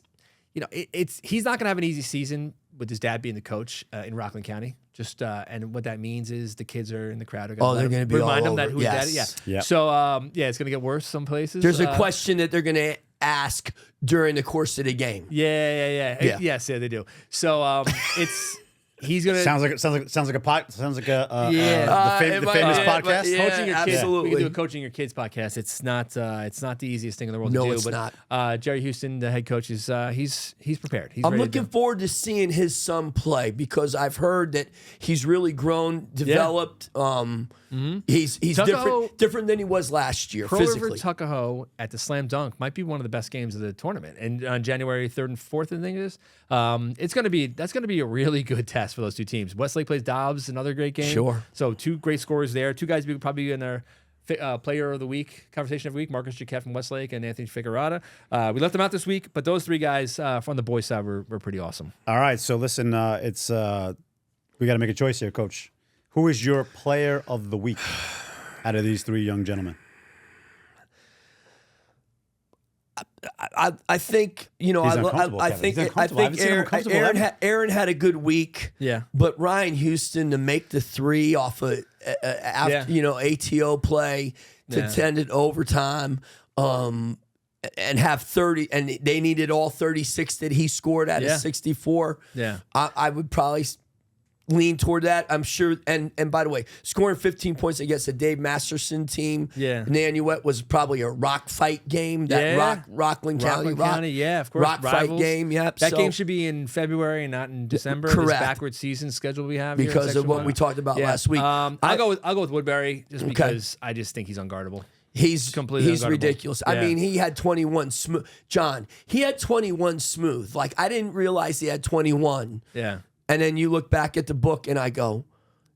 not going to have an easy season with his dad being the coach in Rockland County. And what that means is the kids are in the crowd. Are they're going to be remind all them that over. who's Yes. dad. Yeah. Yep. So it's going to get worse some places. There's a question that they're going to ask during the course of the game. Yeah. Yes, they do. So he's gonna Sounds like a the Yeah. famous Yeah, podcast. yeah, coaching your kids. absolutely. We can do a coaching your kids podcast. It's not the easiest thing in the world No, to do. it's but not. Jerry Houston, the head coach, is he's prepared. He's I'm ready to looking go. forward to seeing his son play because I've heard that he's really grown, developed. He's Tuckahoe- different than he was last year Pearl River physically. Tuckahoe at the Slam Dunk might be one of the best games of the tournament, and on January 3rd and 4th, I think it is. That's going to be a really good test for those two teams. Westlake plays Dobbs, another great game. Sure. So two great scorers there. Two guys probably in their player of the week conversation of the week: Marcus Jaquette from Westlake and Anthony Figueroa. We left them out this week, but those three guys from the boys' side were pretty awesome. All right, so listen, we got to make a choice here, Coach. Who is your player of the week out of these three young gentlemen? I think He's uncomfortable, I Kevin. think He's I uncomfortable. I haven't think seen him uncomfortable Aaron, ever. Aaron had a good week. Yeah. But Ryan Houston to make the three off ATO play to send it overtime, and have 30, and they needed all 36 that he scored out of 64. Yeah. I would probably lean toward that. I'm sure. And by the way, scoring 15 points against the Dave Masterson team, Nanuet was probably a rock fight game. That Rockland County, of course. rock fight game. Yep. That game should be in February and not in December. Correct. This backward season schedule we have here in because of Section what 1. we talked about last week. I'll go with Woodbury just because I just think he's unguardable. He's completely he's unguardable. ridiculous. I Yeah. mean, he had 21 smooth. John, he had 21 smooth. Like I didn't realize he had 21. Yeah. And then you look back at the book and I go,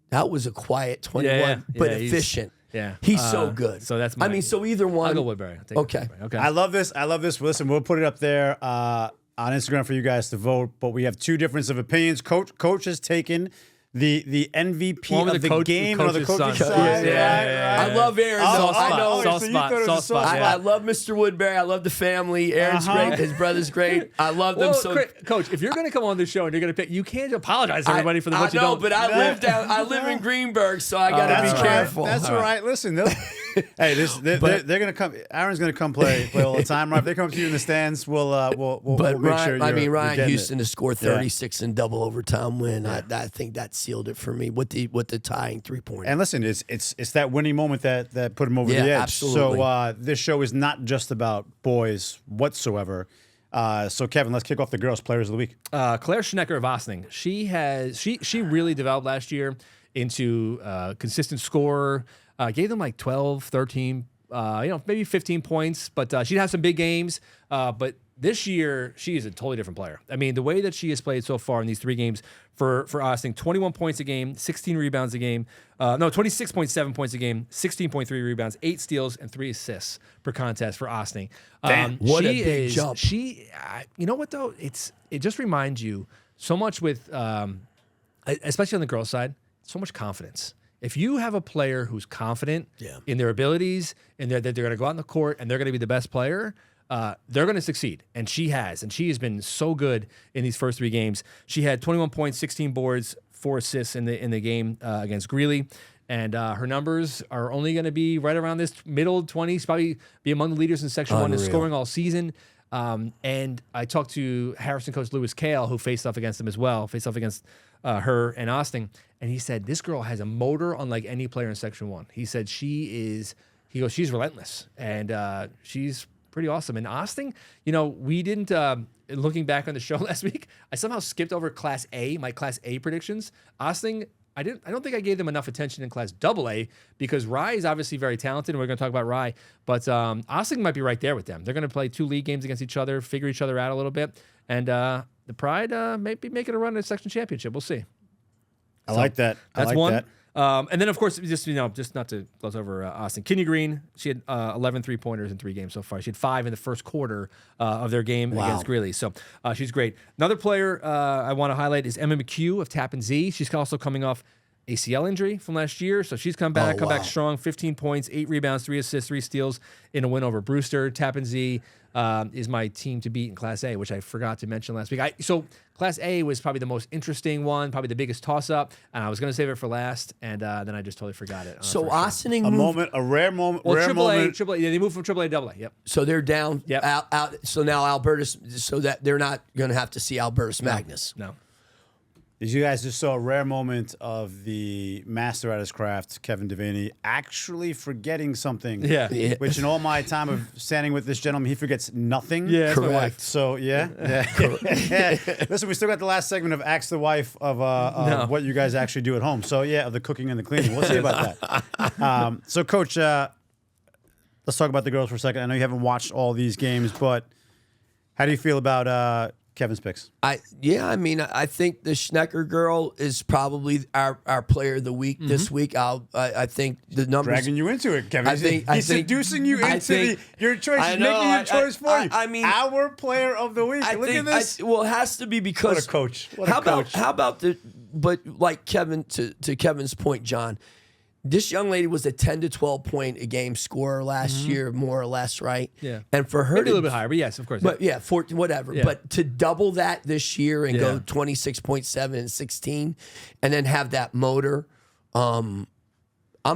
that was a quiet 21, but he's- efficient. Yeah. He's so good. So that's I mean, so either one. I'll go Woodbury. I'll take Okay. Woodbury. Okay. I love this. Listen, we'll put it up there on Instagram for you guys to vote. But we have two differences of opinions. Coach has taken the MVP One of of the the game coach's and on the coach's son. side. Yeah. I love Aaron. Oh, though. I know. soft so you spot, thought it was a soft spot, soft yeah. I love Mr. Woodbury. I love the family. Aaron's great. His brother's great. I love them. Well, So Coach, if you're going to come on this show and you're going to pick, you can't apologize to everybody for the what you I know, don't. but I live in Greenburgh, so I got to That's be all right. careful. That's all right. Listen, Hey, they're gonna come. Aaron's gonna come play all the time, right? If they come to you in the stands, we'll But make sure. Ryan Houston to score Yeah. 36 in double overtime win. I think that sealed it for me with the tying 3-pointer. And listen, it's that winning moment that put him over the edge. Absolutely. So this show is not just about boys whatsoever. So Kevin, let's kick off the girls' players of the week. Claire Schnecker of Ossining. She really developed last year into consistent scorer. Gave them like 12, 13, maybe 15 points, but she'd have some big games. But this year, she is a totally different player. I mean, the way that she has played so far in these 3 games for Ossining, 21 points a game, 16 rebounds a game, 26.7 points a game, 16.3 rebounds, 8 steals, and 3 assists per contest for Ossining. What a big jump. You know what, though? It just reminds you so much with, especially on the girls' side, so much confidence. If you have a player who's confident in their abilities and that they're going to go out on the court and they're going to be the best player, they're going to succeed. And she has. And she has been so good in these first 3 games. She had 21 points, 16 boards, 4 assists in the game against Greeley. And her numbers are only going to be right around this middle 20s, probably be among the leaders in Section 1 in scoring all season. And I talked to Harrison coach Lewis Kale, who faced off against them as well, faced off against her and Ossining. And he said, this girl has a motor unlike any player in Section 1. He said she's relentless. And she's pretty awesome. And Ossining, we didn't, looking back on the show last week, I somehow skipped over Class A, my Class A predictions. Ossining, I don't think I gave them enough attention in Class AA because Rye is obviously very talented, and we're going to talk about Rye. But Ossining might be right there with them. They're going to play 2 league games against each other, figure each other out a little bit. And the Pride may be making a run at a section championship. We'll see. I like that. That's I like one. that. And then, of course, just not to gloss over Ossining. Kinney Green, she had 11 3-pointers in 3 games so far. She had 5 in the first quarter of their game against Greeley. So she's great. Another player I want to highlight is Emma McHugh of Tappan Zee. She's also coming off ACL injury from last year. So she's come back strong, 15 points, 8 rebounds, 3 assists, 3 steals in a win over Brewster. Tappan Zee is my team to beat in Class A, which I forgot to mention last week. So Class A was probably the most interesting one, probably the biggest toss-up, and I was going to save it for last, and then I just totally forgot it. So Ossining A rare moment. Well, rare moment. AAA, yeah, they moved from AAA to AA. Yep. So they're down. Yep. Out. So now Albertus. So that they're not going to have to see Albertus Magnus. No. You guys just saw a rare moment of the master at his craft, Kevin Devaney, actually forgetting something. Yeah. Which in all my time of standing with this gentleman, he forgets nothing. Yeah, that's my Correct. wife. So, yeah. Listen, we still got the last segment of Ask the Wife of what you guys actually do at home. So, yeah, of the cooking and the cleaning. We'll see about that. So, Coach, let's talk about the girls for a second. I know you haven't watched all these games, but how do you feel about Kevin's picks? I think the Schnecker girl is probably our player of the week this week. I think the numbers Dragging you into it, Kevin. He's seducing you into your choice. He's making your choice for you. I mean, our player of the week. Look at this. it has to be because What a coach. How about but like Kevin to Kevin's point, John, this young lady was a 10 to 12 point a game scorer last year, more or less, right? Yeah. And for her Maybe a little bit higher, but yes, of course. But 14, whatever. Yeah. But to double that this year and Yeah. go 26.7 and 16 and then have that motor, I'm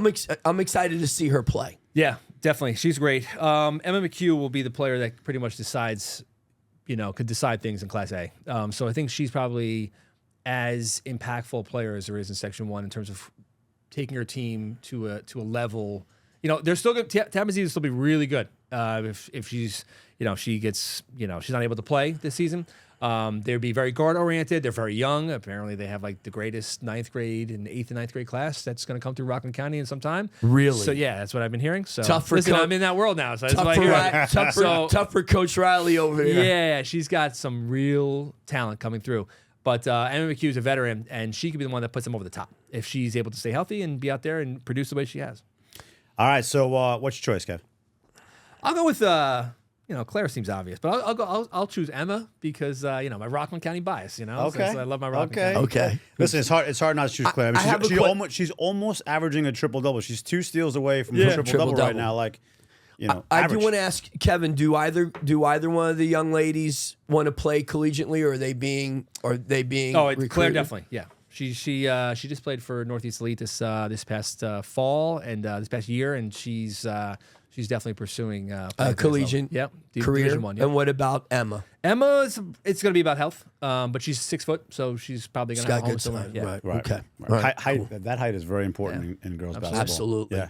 excited to see her play. Yeah, definitely. She's great. Emma McHugh will be the player that pretty much decides, could decide things in Class A. So I think she's probably as impactful a player as there is in Section 1 in terms of taking her team to a level. They're still good. Tappan Zee will still be really good if she's, she gets, she's not able to play this season. They'd be very guard oriented. They're very young. Apparently, they have like the greatest 9th grade and 8th and 9th grade class that's going to come through Rockland County in some time. Really? So yeah, that's what I've been hearing. So Tough for listen, I'm in that world now. So that's Tough what I for, hear. tough for Coach Riley over there. Yeah, she's got some real talent coming through. But Emma McHugh is a veteran, and she could be the one that puts them over the top if she's able to stay healthy and be out there and produce the way she has. All right. So, what's your choice, Kev? I'll go with Claire seems obvious, but I'll choose Emma because my Rockland County bias. Okay. So I love my Rockland County. Okay. Listen, it's hard not to choose Claire. I mean, she's almost averaging a triple double. She's 2 steals away from a triple double right now. Like, I do want to ask Kevin: Do either one of the young ladies want to play collegiately, or are they being Oh, recruited? Claire definitely. Yeah, She just played for Northeast Elite this past fall and this past year, and she's definitely pursuing playing at this collegiate level. Yep, career. Division I. Yep. And what about Emma? Emma, it's going to be about health, but she's 6 foot, so she's probably going to have Got home good somewhere. size. Yeah. Right. Okay. Right. All right. Height, that height is very important in girls basketball. Absolutely. Yeah.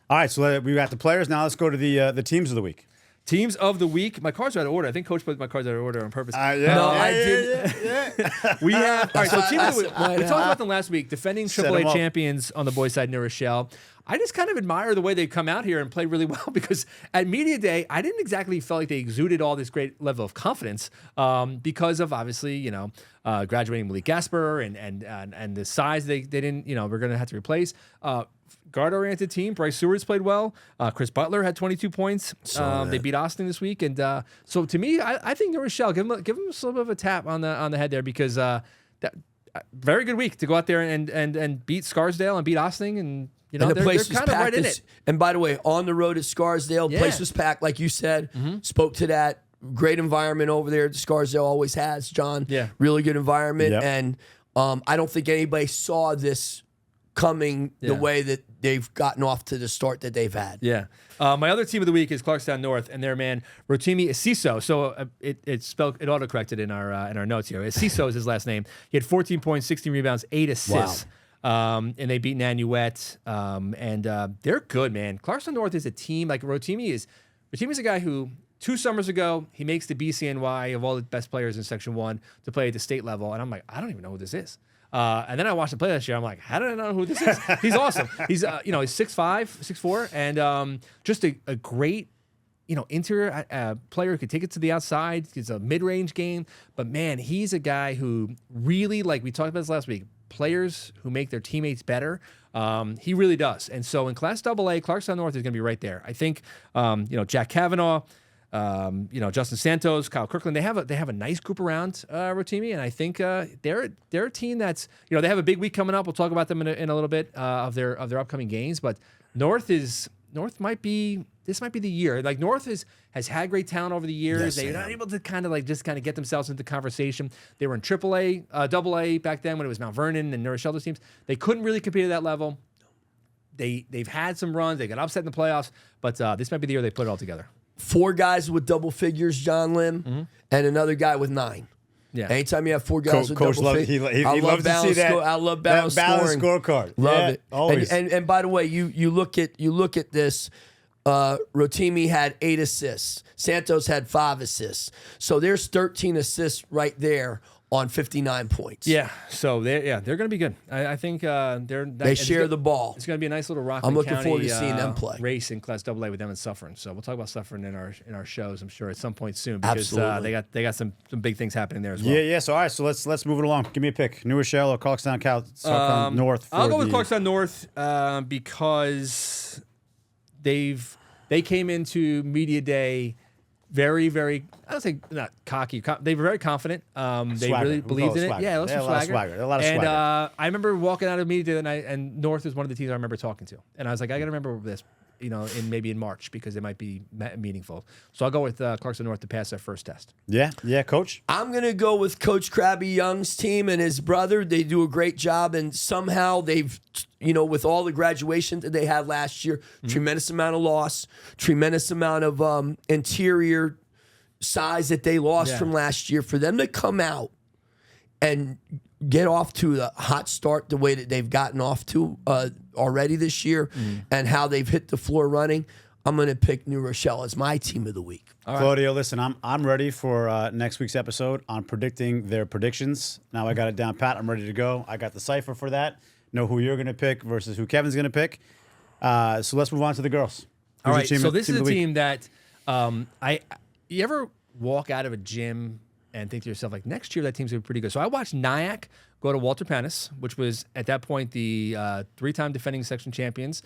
All right, so we got the players. Now let's go to the teams of the week. Teams of the week. My cards are out of order. I think Coach put my cards out of order on purpose. I didn't. We have all right. So teams of the week. That's We talked about them last week. Defending Set 'em AAA up. champions on the boys' side, New Rochelle. I just kind of admire the way they come out here and play really well because at media day, I didn't exactly feel like they exuded all this great level of confidence because of obviously graduating Malik Gasper and the size they didn't we're going to have to replace. Guard-oriented team. Bryce Seward's played well. Chris Butler had 22 points. They beat Austin this week, and so to me, I think New Rochelle give them a little bit of a tap on the head there because that very good week to go out there and beat Scarsdale and beat Austin and. And the place was kind of packed. right in it. And by the way, on the road at Scarsdale, place was packed, like you said. Spoke to that. Great environment over there. Scarsdale always has, John. Yeah. Really good environment. Yep. And I don't think anybody saw this coming the way that they've gotten off to the start that they've had. Yeah. My other team of the week is Clarkstown North, and their man Rotimi Asiso. So it autocorrected in our notes here. Asiso is his last name. He had 14 points, 16 rebounds, 8 assists. Wow. And they beat Nanuet, and they're good, man. Clarkstown North is a team like Rotimi is a guy who 2 summers ago he makes the BCNY of all the best players in Section 1 to play at the state level, and I'm like, I don't even know who this is. And then I watched him play this year. I'm like, how did I know who this is? He's awesome. He's he's 6'5", 6'4", and just a great. Interior player who could take it to the outside. It's a mid-range game, but man, he's a guy who really, like we talked about this last week, players who make their teammates better. He really does. And so in Class AA, Clarkstown North is going to be right there. I think, Jack Kavanaugh, Justin Santos, Kyle Kirkland, they have a nice group around Rotimi, and I think they're a team that's they have a big week coming up. We'll talk about them in a little bit of their upcoming games, but North might be. This might be the year. Like North has had great talent over the years. Yes, They're not able to kind of get themselves into the conversation. They were in AAA, AA back then when it was Mount Vernon and New Rochelle teams. They couldn't really compete at that level. They've had some runs. They got upset in the playoffs, but this might be the year they put it all together. 4 guys with double figures, John Lim, and another guy with 9. Yeah. Anytime you have 4 guys with Coach double figures, he loves to see that. I love balanced balanced scoring. scorecard. Love Yeah, it. always. And by the way, you look at this. Rotimi had 8 assists. Santos had 5 assists. So there's 13 assists right there on 59 points. Yeah. So they're going to be good. I think They share the ball. It's going to be a nice little Rockland I'm looking County, forward to seeing them play. Race in Class AA with them and Suffern. So we'll talk about Suffern in our shows, I'm sure, at some point soon because Absolutely. they got some big things happening there as well. Yeah. So all right, so let's move it along. Give me a pick: New Rochelle or Clarkstown North. I'll go with Clarkstown North because they came into media day very, very, I don't say not cocky. They were very confident. They Swagger. really We believed call it in it. swagger. Yeah, They had some a lot of swagger. swagger. A lot of and swagger. I remember walking out of media day that night, and North was one of the teams I remember talking to, and I was like, I got to remember this, maybe in March because it might be meaningful. So I'll go with Clarkstown North to pass their first test. Yeah, Coach. I'm going to go with Coach Krabby Young's team and his brother. They do a great job, and somehow they've, with all the graduation that they had last year, tremendous amount of loss, tremendous amount of interior size that they lost from last year. For them to come out and get off to the hot start the way that they've gotten off to already this year and how they've hit the floor running, I'm going to pick New Rochelle as my team of the week. All right. Claudio, listen, I'm ready for next week's episode on predicting their predictions. Now I got it down pat. I'm ready to go. I got the cipher for that. Know who you're going to pick versus who Kevin's going to pick. So let's move on to the girls. All Who's right. your So this is of a the week? team that you ever walk out of a gym and think to yourself, like, next year that team's going to be pretty good. So I watched Nyack go to Walter Panis, which was at that point the 3-time defending section champions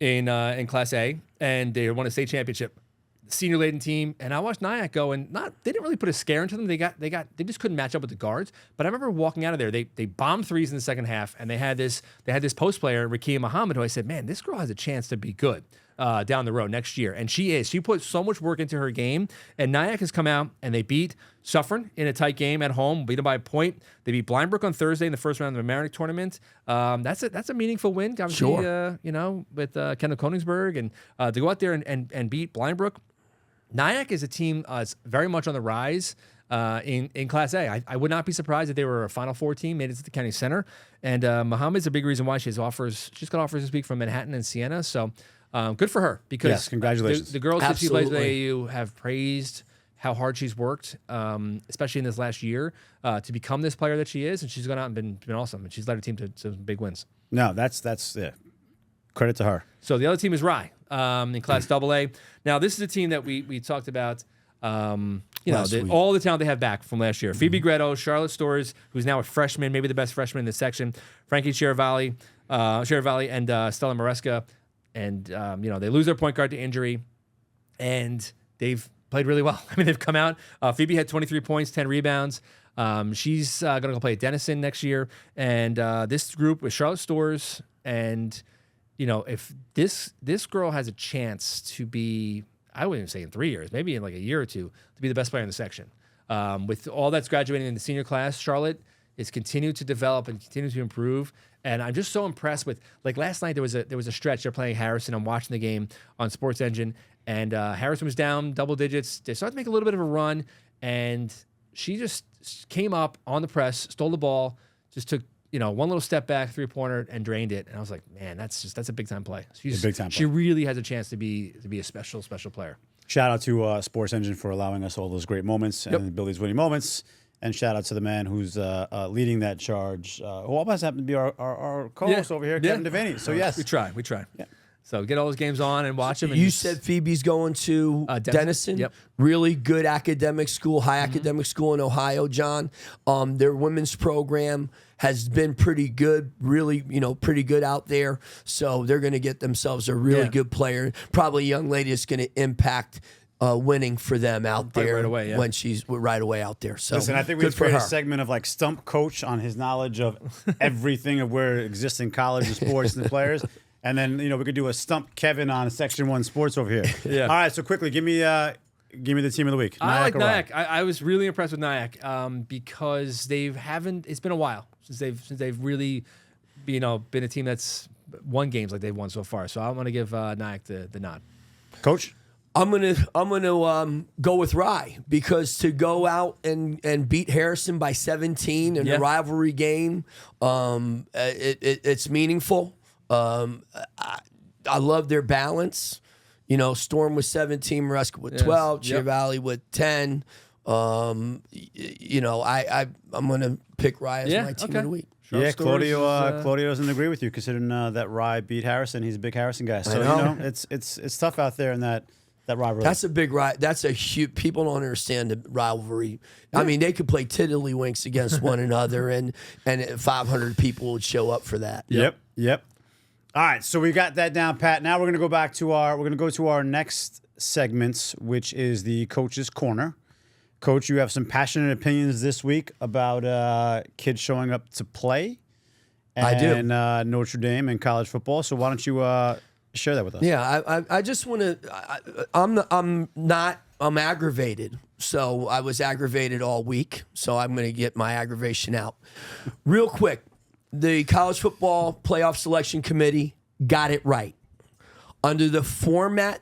in Class A, and they won a state championship. Senior laden team, and I watched Nyack go, and they didn't really put a scare into them. They just couldn't match up with the guards. But I remember walking out of there, they bombed threes in the second half, and they had this post player, Rakia Muhammad, who I said, man, this girl has a chance to be good. down the road next year. And she put so much work into her game. And Nyack has come out and they beat Suffern in a tight game at home, beat them by a point. They beat Blindbrook on Thursday in the first round of the Mamaroneck tournament. That's a meaningful win, obviously, Sure. with Kendall Koningsberg. And to go out there and beat Blindbrook. Nyack is a team that's very much on the rise in Class A. I would not be surprised if they were a Final Four team, made it to the county center. And Muhammad's a big reason why she has offers. She's got offers this week from Manhattan and Siena. So good for her because Yes, congratulations. The girls that she plays with Absolutely. AAU have praised how hard she's worked, especially in this last year, to become this player that she is. And she's gone out and been awesome. And she's led her team to some big wins. No, that's credit to her. So the other team is Rye in Class AA. Now, this is a team that we talked about. Last week. All the talent they have back from last year. Phoebe Greto, Charlotte Storrs, who's now a freshman, maybe the best freshman in this section. Frankie Chiaravalli, and Stella Maresca. And, they lose their point guard to injury. And they've played really well. I mean, they've come out. Phoebe had 23 points, 10 rebounds. She's going to go play at Denison next year. And this group with Charlotte Storrs and, if this girl has a chance to be, I wouldn't even say in 3 years, maybe in like a year or two, to be the best player in the section. With all that's graduating in the senior class, Charlotte is continued to develop and continue to improve. And I'm just so impressed with, like last night, there was a stretch. They're playing Harrison. I'm watching the game on Sports Engine, and Harrison was down double digits. They started to make a little bit of a run, and she just came up on the press, stole the ball, just took one little step back, 3-pointer, and drained it. And I was like, man, that's a big time play. A big time play. She really has a chance to be a special player. Shout out to Sports Engine for allowing us all those great moments and Billy's winning moments. And shout out to the man who's leading that charge, who almost happened to be our co-host over here, Kevin Devaney. So, yes. We try. Yeah. So get all those games on and watch them. And You said Phoebe's going to Denison. Yep. Really good academic school, high academic school in Ohio, John. Their women's program has been pretty good, really, pretty good out there. So they're going to get themselves a really good player. Probably a young lady that's going to impact winning for them out there right away, when she's right away out there. So Listen, I think we good should for create a her. segment of like Stump Coach on his knowledge of everything of where it exists in college and sports and the players. And then, we could do a Stump Kevin on Section 1 Sports over here. Yeah. All right, so quickly, give me the team of the week. I like or Rye? Nyack. I was really impressed with Nyack because it's been a while since they've really, been a team that's won games like they've won so far. So I'm going to give Nyack the nod. Coach? I'm gonna go with Rye because to go out and beat Harrison by 17 in a rivalry game, it's meaningful. I love their balance. Storm with 17, Maresca with 12, Chiaravalli with 10. I'm gonna pick Rye as my team of the week. Claudio's in agree with you, considering that Rye beat Harrison. He's a big Harrison guy. So it's tough out there in that rivalry. That's a big rivalry. That's a huge. People don't understand the rivalry. I mean, they could play tiddlywinks against one another, and 500 people would show up for that. Yep. All right, so we got that down, Pat. Now we're gonna go to our next segments, which is the Coach's Corner. Coach, you have some passionate opinions this week about kids showing up to play. I do. And Notre Dame and college football. So why don't you share that with us? Yeah, I just want to. I'm aggravated. So I was aggravated all week. So I'm going to get my aggravation out real quick. The College Football Playoff Selection Committee got it right under the format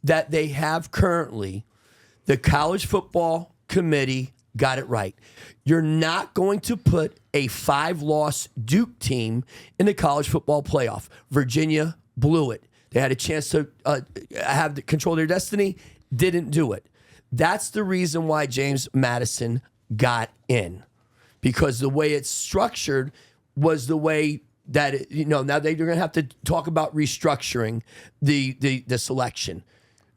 that they have currently. The College Football Committee got it right. You're not going to put a 5-loss Duke team in the college football playoff. Virginia blew it. They had a chance to control their destiny, didn't do it. That's the reason why James Madison got in, because the way it's structured was the way that now they're going to have to talk about restructuring the selection.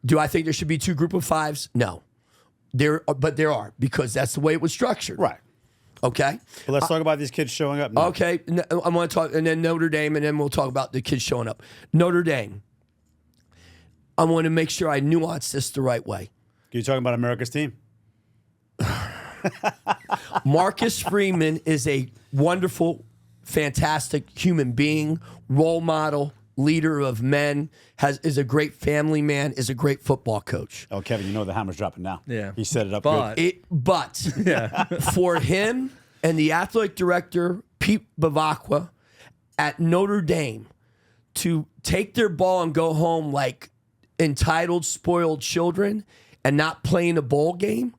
Do I think there should be 2 group of 5s? No. But there are, because that's the way it was structured. Right. Okay. But let's talk about these kids showing up now. Okay. I want to talk, and then Notre Dame, and then we'll talk about the kids showing up. Notre Dame. I want to make sure I nuance this the right way. You're talking about America's team? Marcus Freeman is a wonderful, fantastic human being, role model, leader of men, is a great family man, is a great football coach. Oh, Kevin, you know the hammer's dropping now. Yeah. He set it up But- good. But for him and the athletic director, Pete Bavacqua, at Notre Dame, to take their ball and go home like entitled, spoiled children and not play in a bowl game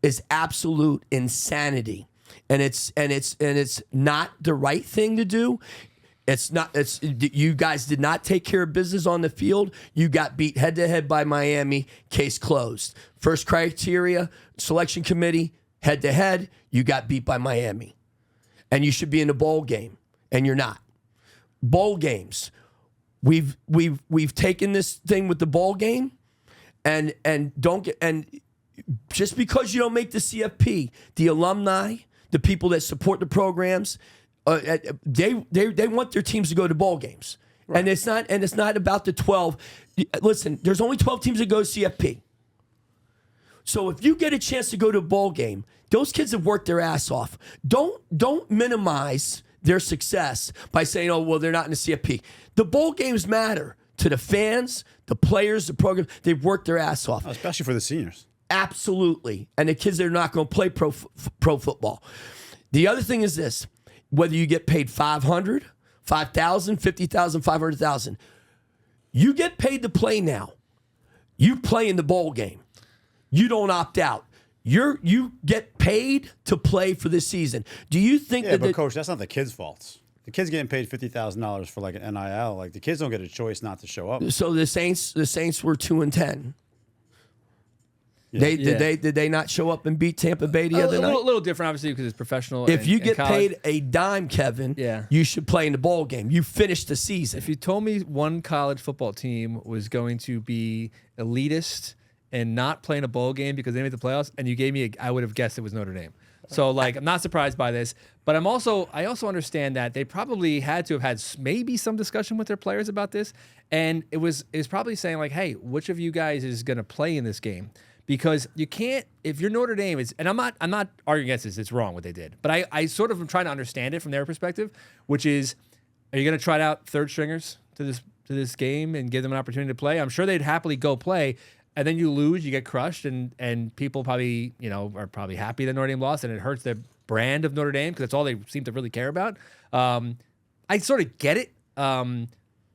is absolute insanity. And it's not the right thing to do. You guys did not take care of business on the field. You got beat head to head by Miami. Case closed. First criteria, selection committee, head to head. You got beat by Miami, and you should be in a bowl game, and you're not. Bowl games. We've taken this thing with the bowl game, and just because you don't make the CFP, the alumni, the people that support the programs, they want their teams to go to bowl games, right. and it's not about the 12. Listen, there's only 12 teams that go to CFP. So if you get a chance to go to a bowl game, those kids have worked their ass off. Don't minimize their success by saying, oh, well, they're not in the CFP. The bowl games matter to the fans, the players, the program. They've worked their ass off. Especially for the seniors. Absolutely. And the kids that are not going to play pro football. The other thing is this. Whether you get paid $500, $5,000, $50,000, $500,000, you get paid to play now. You play in the bowl game. You don't opt out. You get paid to play for this season. Do you think but Coach, that's not the kids' fault. The kids getting paid $50,000 for like an NIL. Like the kids don't get a choice not to show up. So the Saints were 2-10. Yeah. Did they not show up and beat Tampa Bay the other night? A little different, obviously, because it's professional. If you get college. paid a dime, Kevin, you should play in the bowl game. You finished the season. If you told me one college football team was going to be elitist and not playing a bowl game because they made the playoffs, and you gave me, I would have guessed it was Notre Dame. So, like, I'm not surprised by this, but I also understand that they probably had to have had maybe some discussion with their players about this, and it was probably saying like, hey, which of you guys is going to play in this game? Because you can't, if you're Notre Dame, and I'm not arguing against this, it's wrong what they did, but I sort of am trying to understand it from their perspective, which is, are you going to try out third stringers to this game and give them an opportunity to play? I'm sure they'd happily go play. And then you lose, you get crushed, and people probably, are probably happy that Notre Dame lost, and it hurts their brand of Notre Dame because that's all they seem to really care about. I sort of get it.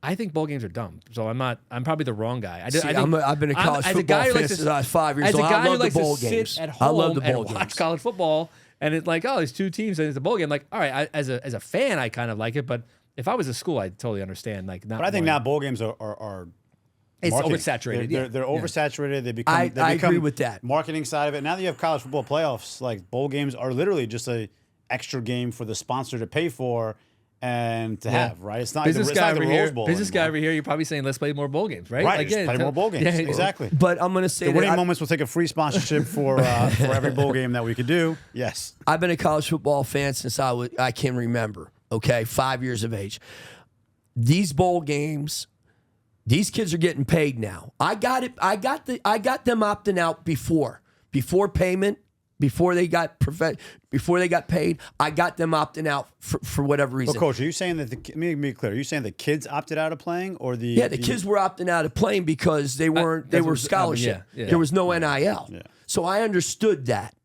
I think bowl games are dumb, so I'm probably the wrong guy. I've been a college football fan since I was 5 years old. I love the bowl games. I love the bowl games. Watch college football, and it's like, oh, there's two teams and it's a bowl game. Like, all right, as a fan, I kind of like it, but if I was a school, I'd totally understand. Like, not. But I think now bowl games are it's marketing. oversaturated. They're oversaturated. They become. I agree with that. Marketing side of it. Now that you have college football playoffs, like bowl games are literally just a extra game for the sponsor to pay for and to have. Right? It's not business guy over here. Business guy over here. You're probably saying let's play more bowl games, right? Right. Like, play more bowl games. Yeah, exactly. But I'm going to say the winning moments will take a free sponsorship for every bowl game that we could do. Yes. I've been a college football fan since I can remember. Okay, 5 years of age. These bowl games. These kids are getting paid now. I got them opting out before payment, before they got paid. I got them opting out for whatever reason. Well, Coach, are you saying that let me be clear? Are you saying the kids opted out of playing, or the kids were opting out of playing because they were scholarship. There was no NIL. Yeah. So I understood that.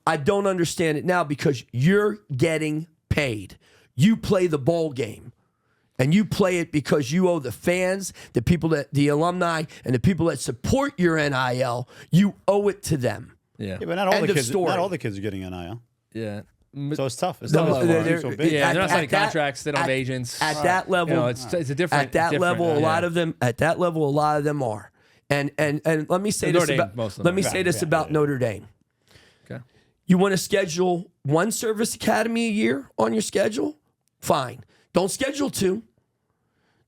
I don't understand it now because you're getting paid. You play the bowl game. And you play it because you owe the fans, the alumni, and the people that support your NIL. You owe it to them. Yeah. But not all the kids are getting NIL. Yeah. So it's tough. It's No, tough. they're So big. Yeah, they're not signing contracts. They don't have agents. At that level, it's a different. At that level, a lot of them. At that level, a lot of them are. And let me say this about Notre Dame. Okay. You want to schedule one service academy a year on your schedule? Fine. Don't schedule two.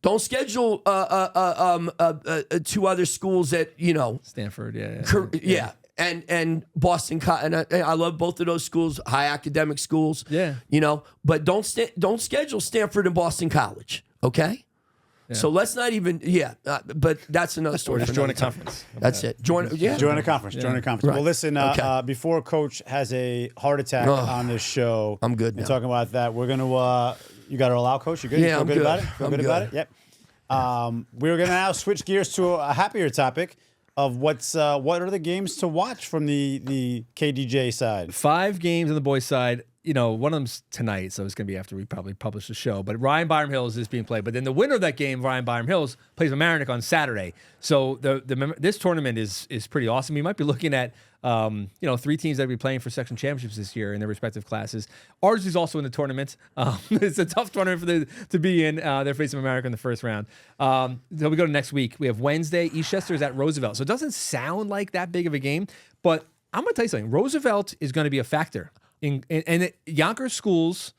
Don't schedule two other schools that Stanford, and Boston. And I love both of those schools, high academic schools. Yeah, but don't schedule Stanford and Boston College. Okay. Yeah. So let's not even. But that's another story. Just join a conference. That's it. Join a conference. Join a conference. Right. Well, listen. Before Coach has a heart attack on this show, I'm good now. Talking about that, we're gonna. You got to allow, Coach. You good? Yeah, you feel I'm good good. about it? Feel I'm good good about it? Yep. We're going to now switch gears to a happier topic of what are the games to watch from the KDJ side. 5 games on the boys' side. One of them's tonight, so it's going to be after we probably publish the show. But Ryan Byram Hills is being played. But then the winner of that game, Ryan Byram Hills, plays Mamaroneck on Saturday. So this tournament is pretty awesome. You might be looking at 3 teams that will be playing for section championships this year in their respective classes. Ours is also in the tournament. It's a tough tournament for them to be in. They're facing Mamaroneck in the first round. So we go to next week. We have Wednesday. Eastchester is at Roosevelt. So it doesn't sound like that big of a game, but I'm going to tell you something. Roosevelt is going to be a factor. And Yonkers schools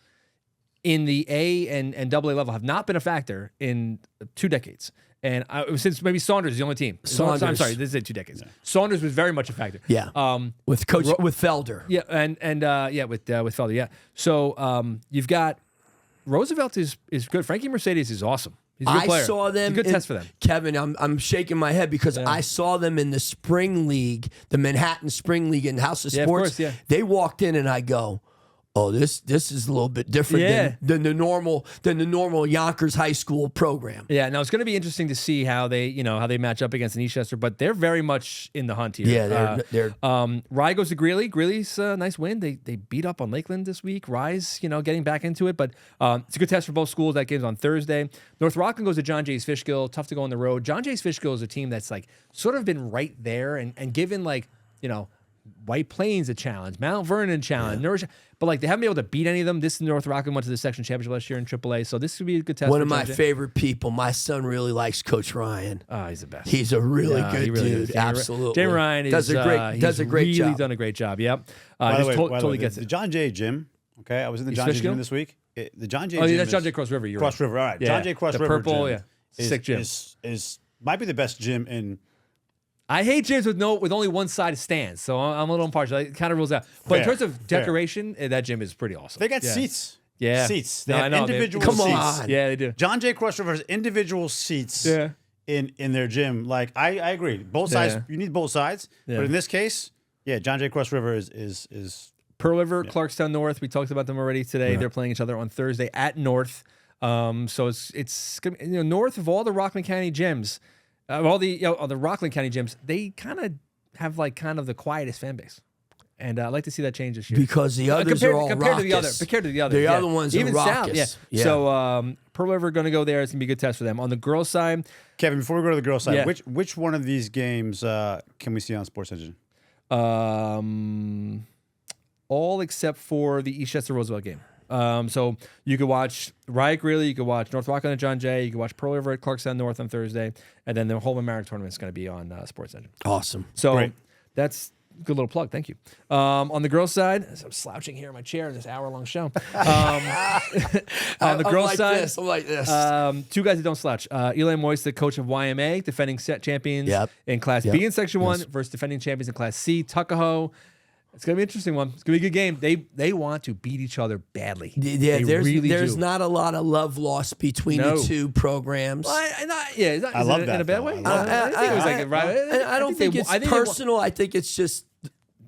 in the A and AA level have not been a factor in 2 decades. And since maybe Saunders is the only team. Saunders. I'm sorry, this is 2 decades. Yeah. Saunders was very much a factor. Yeah. With Felder. Yeah, with Felder. Yeah. So you've got Roosevelt is good. Frankie Mercedes is awesome. He's a good player. I saw them. It's a good test for them. Kevin, I'm shaking my head because I saw them in the spring league, the Manhattan Spring League in House of Sports. Of course, They walked in and I go, oh, this is a little bit different than the normal Yonkers High School program. Yeah, now it's going to be interesting to see how they match up against an Eastchester, but they're very much in the hunt here. Yeah, they're Rye goes to Greeley. Greeley's a nice win. They beat up on Lakeland this week. Rye's getting back into it, but it's a good test for both schools. That game's on Thursday. North Rockland goes to John Jay's Fishkill. Tough to go on the road. John Jay's Fishkill is a team that's sort of been right there and given White Plains a challenge, Mount Vernon a challenge, Nourish, but they haven't been able to beat any of them. This North Rockland went to the section championship last year in AAA, so this could be a good test. One of my favorite people. My son really likes Coach Ryan. Oh, he's the best. He's a really good dude. Absolutely, Jamie Ryan does a great job. Done a great job. Yep. By the way, totally gets the it. John Jay gym. Okay, I was in the John Jay gym this week. The John Jay. Gym that's John Jay Cross River. You're Cross River. All right, John Jay Cross the River. Purple. Gym sick gym. Is might be the best gym in. I hate gyms with only one side of stands, so I'm a little impartial. It kind of rules out. But in terms of decoration, that gym is pretty awesome. They got seats. Yeah. Seats. They have individual seats. Come on. Yeah, they do. John Jay Cross River has individual seats in their gym. I agree. Both sides, you need both sides. Yeah. But in this case, John Jay Cross River is Pearl River, Clarkstown North. We talked about them already today. They're playing each other on Thursday at North. So it's north of all the Rockland County gyms. All the Rockland County gyms, they kind of have the quietest fan base, and I'd like to see that change this year because the others are all compared raucous. Compared to the others, the other ones even are raucous. South, So Pearl River going to go there. It's gonna be a good test for them. On the girls' side, Kevin. Before we go to the girls' side, which one of these games can we see on Sports Engine? All except for the Eastchester Roosevelt game. So you could watch Riot Greeley, you could watch North Rockland and John Jay, you could watch Pearl River at Clarkstown North on Thursday, and then the whole Mamaroneck tournament is going to be on Sports Engine. Awesome. So that's a good little plug. Thank you. On the girls' side, as I'm slouching here in my chair in this hour-long show. On the girls' side, I'm like this. 2 guys that don't slouch. Eli Moist, the coach of YMA, defending set champions in Class B in Section 1 versus defending champions in Class C. Tuckahoe. It's gonna be an interesting one. It's gonna be a good game. They want to beat each other badly. Yeah, there's not a lot of love lost between the 2 programs. I love that in a bad way. I don't think it's personal. I think it's just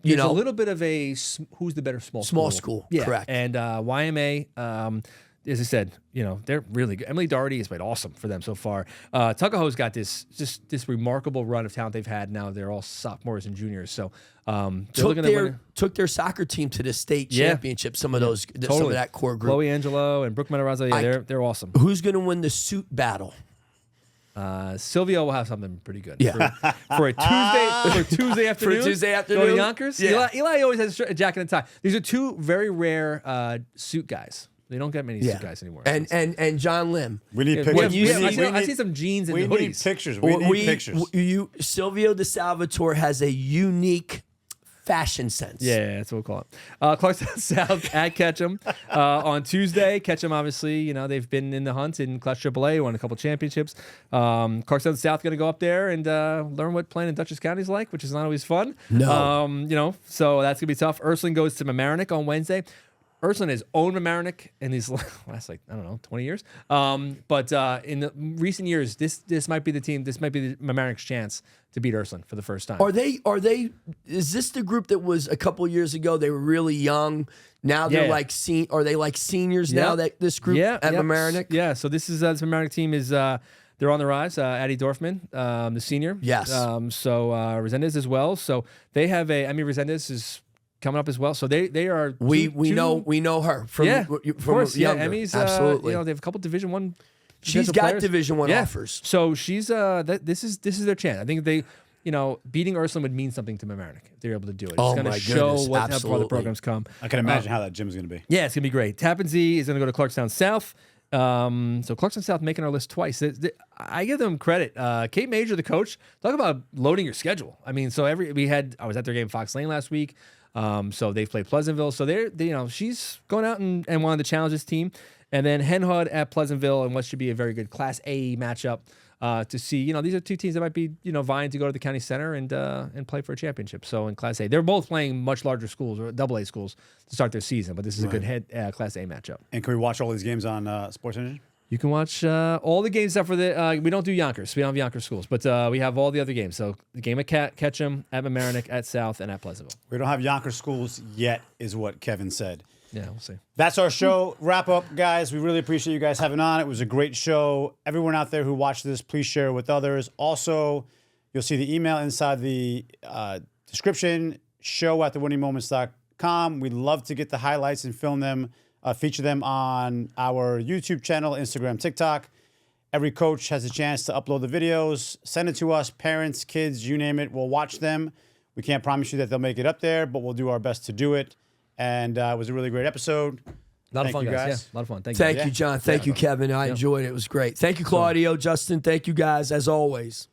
a little bit of a who's the better small school. Yeah, correct. And YMA. As I said, they're really good. Emily Doherty has played awesome for them so far. Tuckahoe's got this remarkable run of talent they've had. Now they're all sophomores and juniors. So took their soccer team to the state championship. Some of those, some of that core group. Chloe Angelo and Brooke Matarazzo, they're awesome. Who's going to win the suit battle? Sylvia will have something pretty good for a Tuesday afternoon. Go to Yonkers. Yeah. Eli always has a jacket and tie. These are 2 very rare suit guys. They don't get many suit guys anymore. And John Lim. We need pictures. I see some jeans and hoodies. We need pictures. We need pictures. Silvio DeSalvatore has a unique fashion sense. Yeah, that's what we'll call it. Clarkstown South at Ketchum on Tuesday. Ketchum, obviously, they've been in the hunt in Class AAA, won a couple championships. Clarkstown South going to go up there and learn what playing in Dutchess County is like, which is not always fun. No. So that's going to be tough. Ursuline goes to Mamaroneck on Wednesday. Ursuline has owned Mamaroneck in these last 20 years. But in the recent years, this might be the team. This might be the Mamaroneck's chance to beat Ursuline for the first time. Are they? Is this the group that was a couple years ago? They were really young. Now they're are they like seniors now? That this group at Mamaroneck. Yeah. So this Mamaroneck team is. they're on the rise. Addie Dorfman, the senior. Yes. So Resendez as well. So they have Emmy Resendez is coming up as well. So they are. We know her from of course. younger. Emmy's absolutely. they have a couple Division I. She's potential got players. Division I offers. So she's this is their chance. I think they. Beating Ursuline would mean something to Mamaroneck if they're able to do it. It's Oh going to my show goodness, how far the absolutely. programs come. I can imagine how that gym is going to be. Yeah, it's going to be great. Tappan Zee is going to go to Clarkstown South. So Clarkstown South making our list twice. I give them credit. Kate Major, the coach, talk about loading your schedule. I mean, so I was at their game Fox Lane last week. So they've played Pleasantville. So she's going out and wanted to challenge this team. And then Hen Hud at Pleasantville and what should be a very good Class A matchup. To see, these are two teams that might be, vying to go to the county center and play for a championship. So in Class A, they're both playing much larger schools or AA schools to start their season, but this is a good Class A matchup. And can we watch all these games on Sports Engine? You can watch all the games except for we don't do Yonkers. We don't have Yonkers schools, but we have all the other games. So the game at Ketchum, at Mamaroneck, at South, and at Pleasantville. We don't have Yonkers schools yet, is what Kevin said. Yeah, we'll see. That's our show wrap up, guys. We really appreciate you guys having on. It was a great show. Everyone out there who watched this, please share it with others. Also, you'll see the email inside the description, show@thewinningmoments.com. We'd love to get the highlights and film them, feature them on our YouTube channel, Instagram, TikTok. Every coach has a chance to upload the videos. Send it to us, parents, kids, you name it. We'll watch them. We can't promise you that they'll make it up there, but we'll do our best to do it. And it was a really great episode. A lot of fun, guys. Yeah, a lot of fun. Thank you. Thank you, John. Thank you, Kevin. I enjoyed it. It was great. Thank you, Claudio, Justin. Thank you, guys, as always.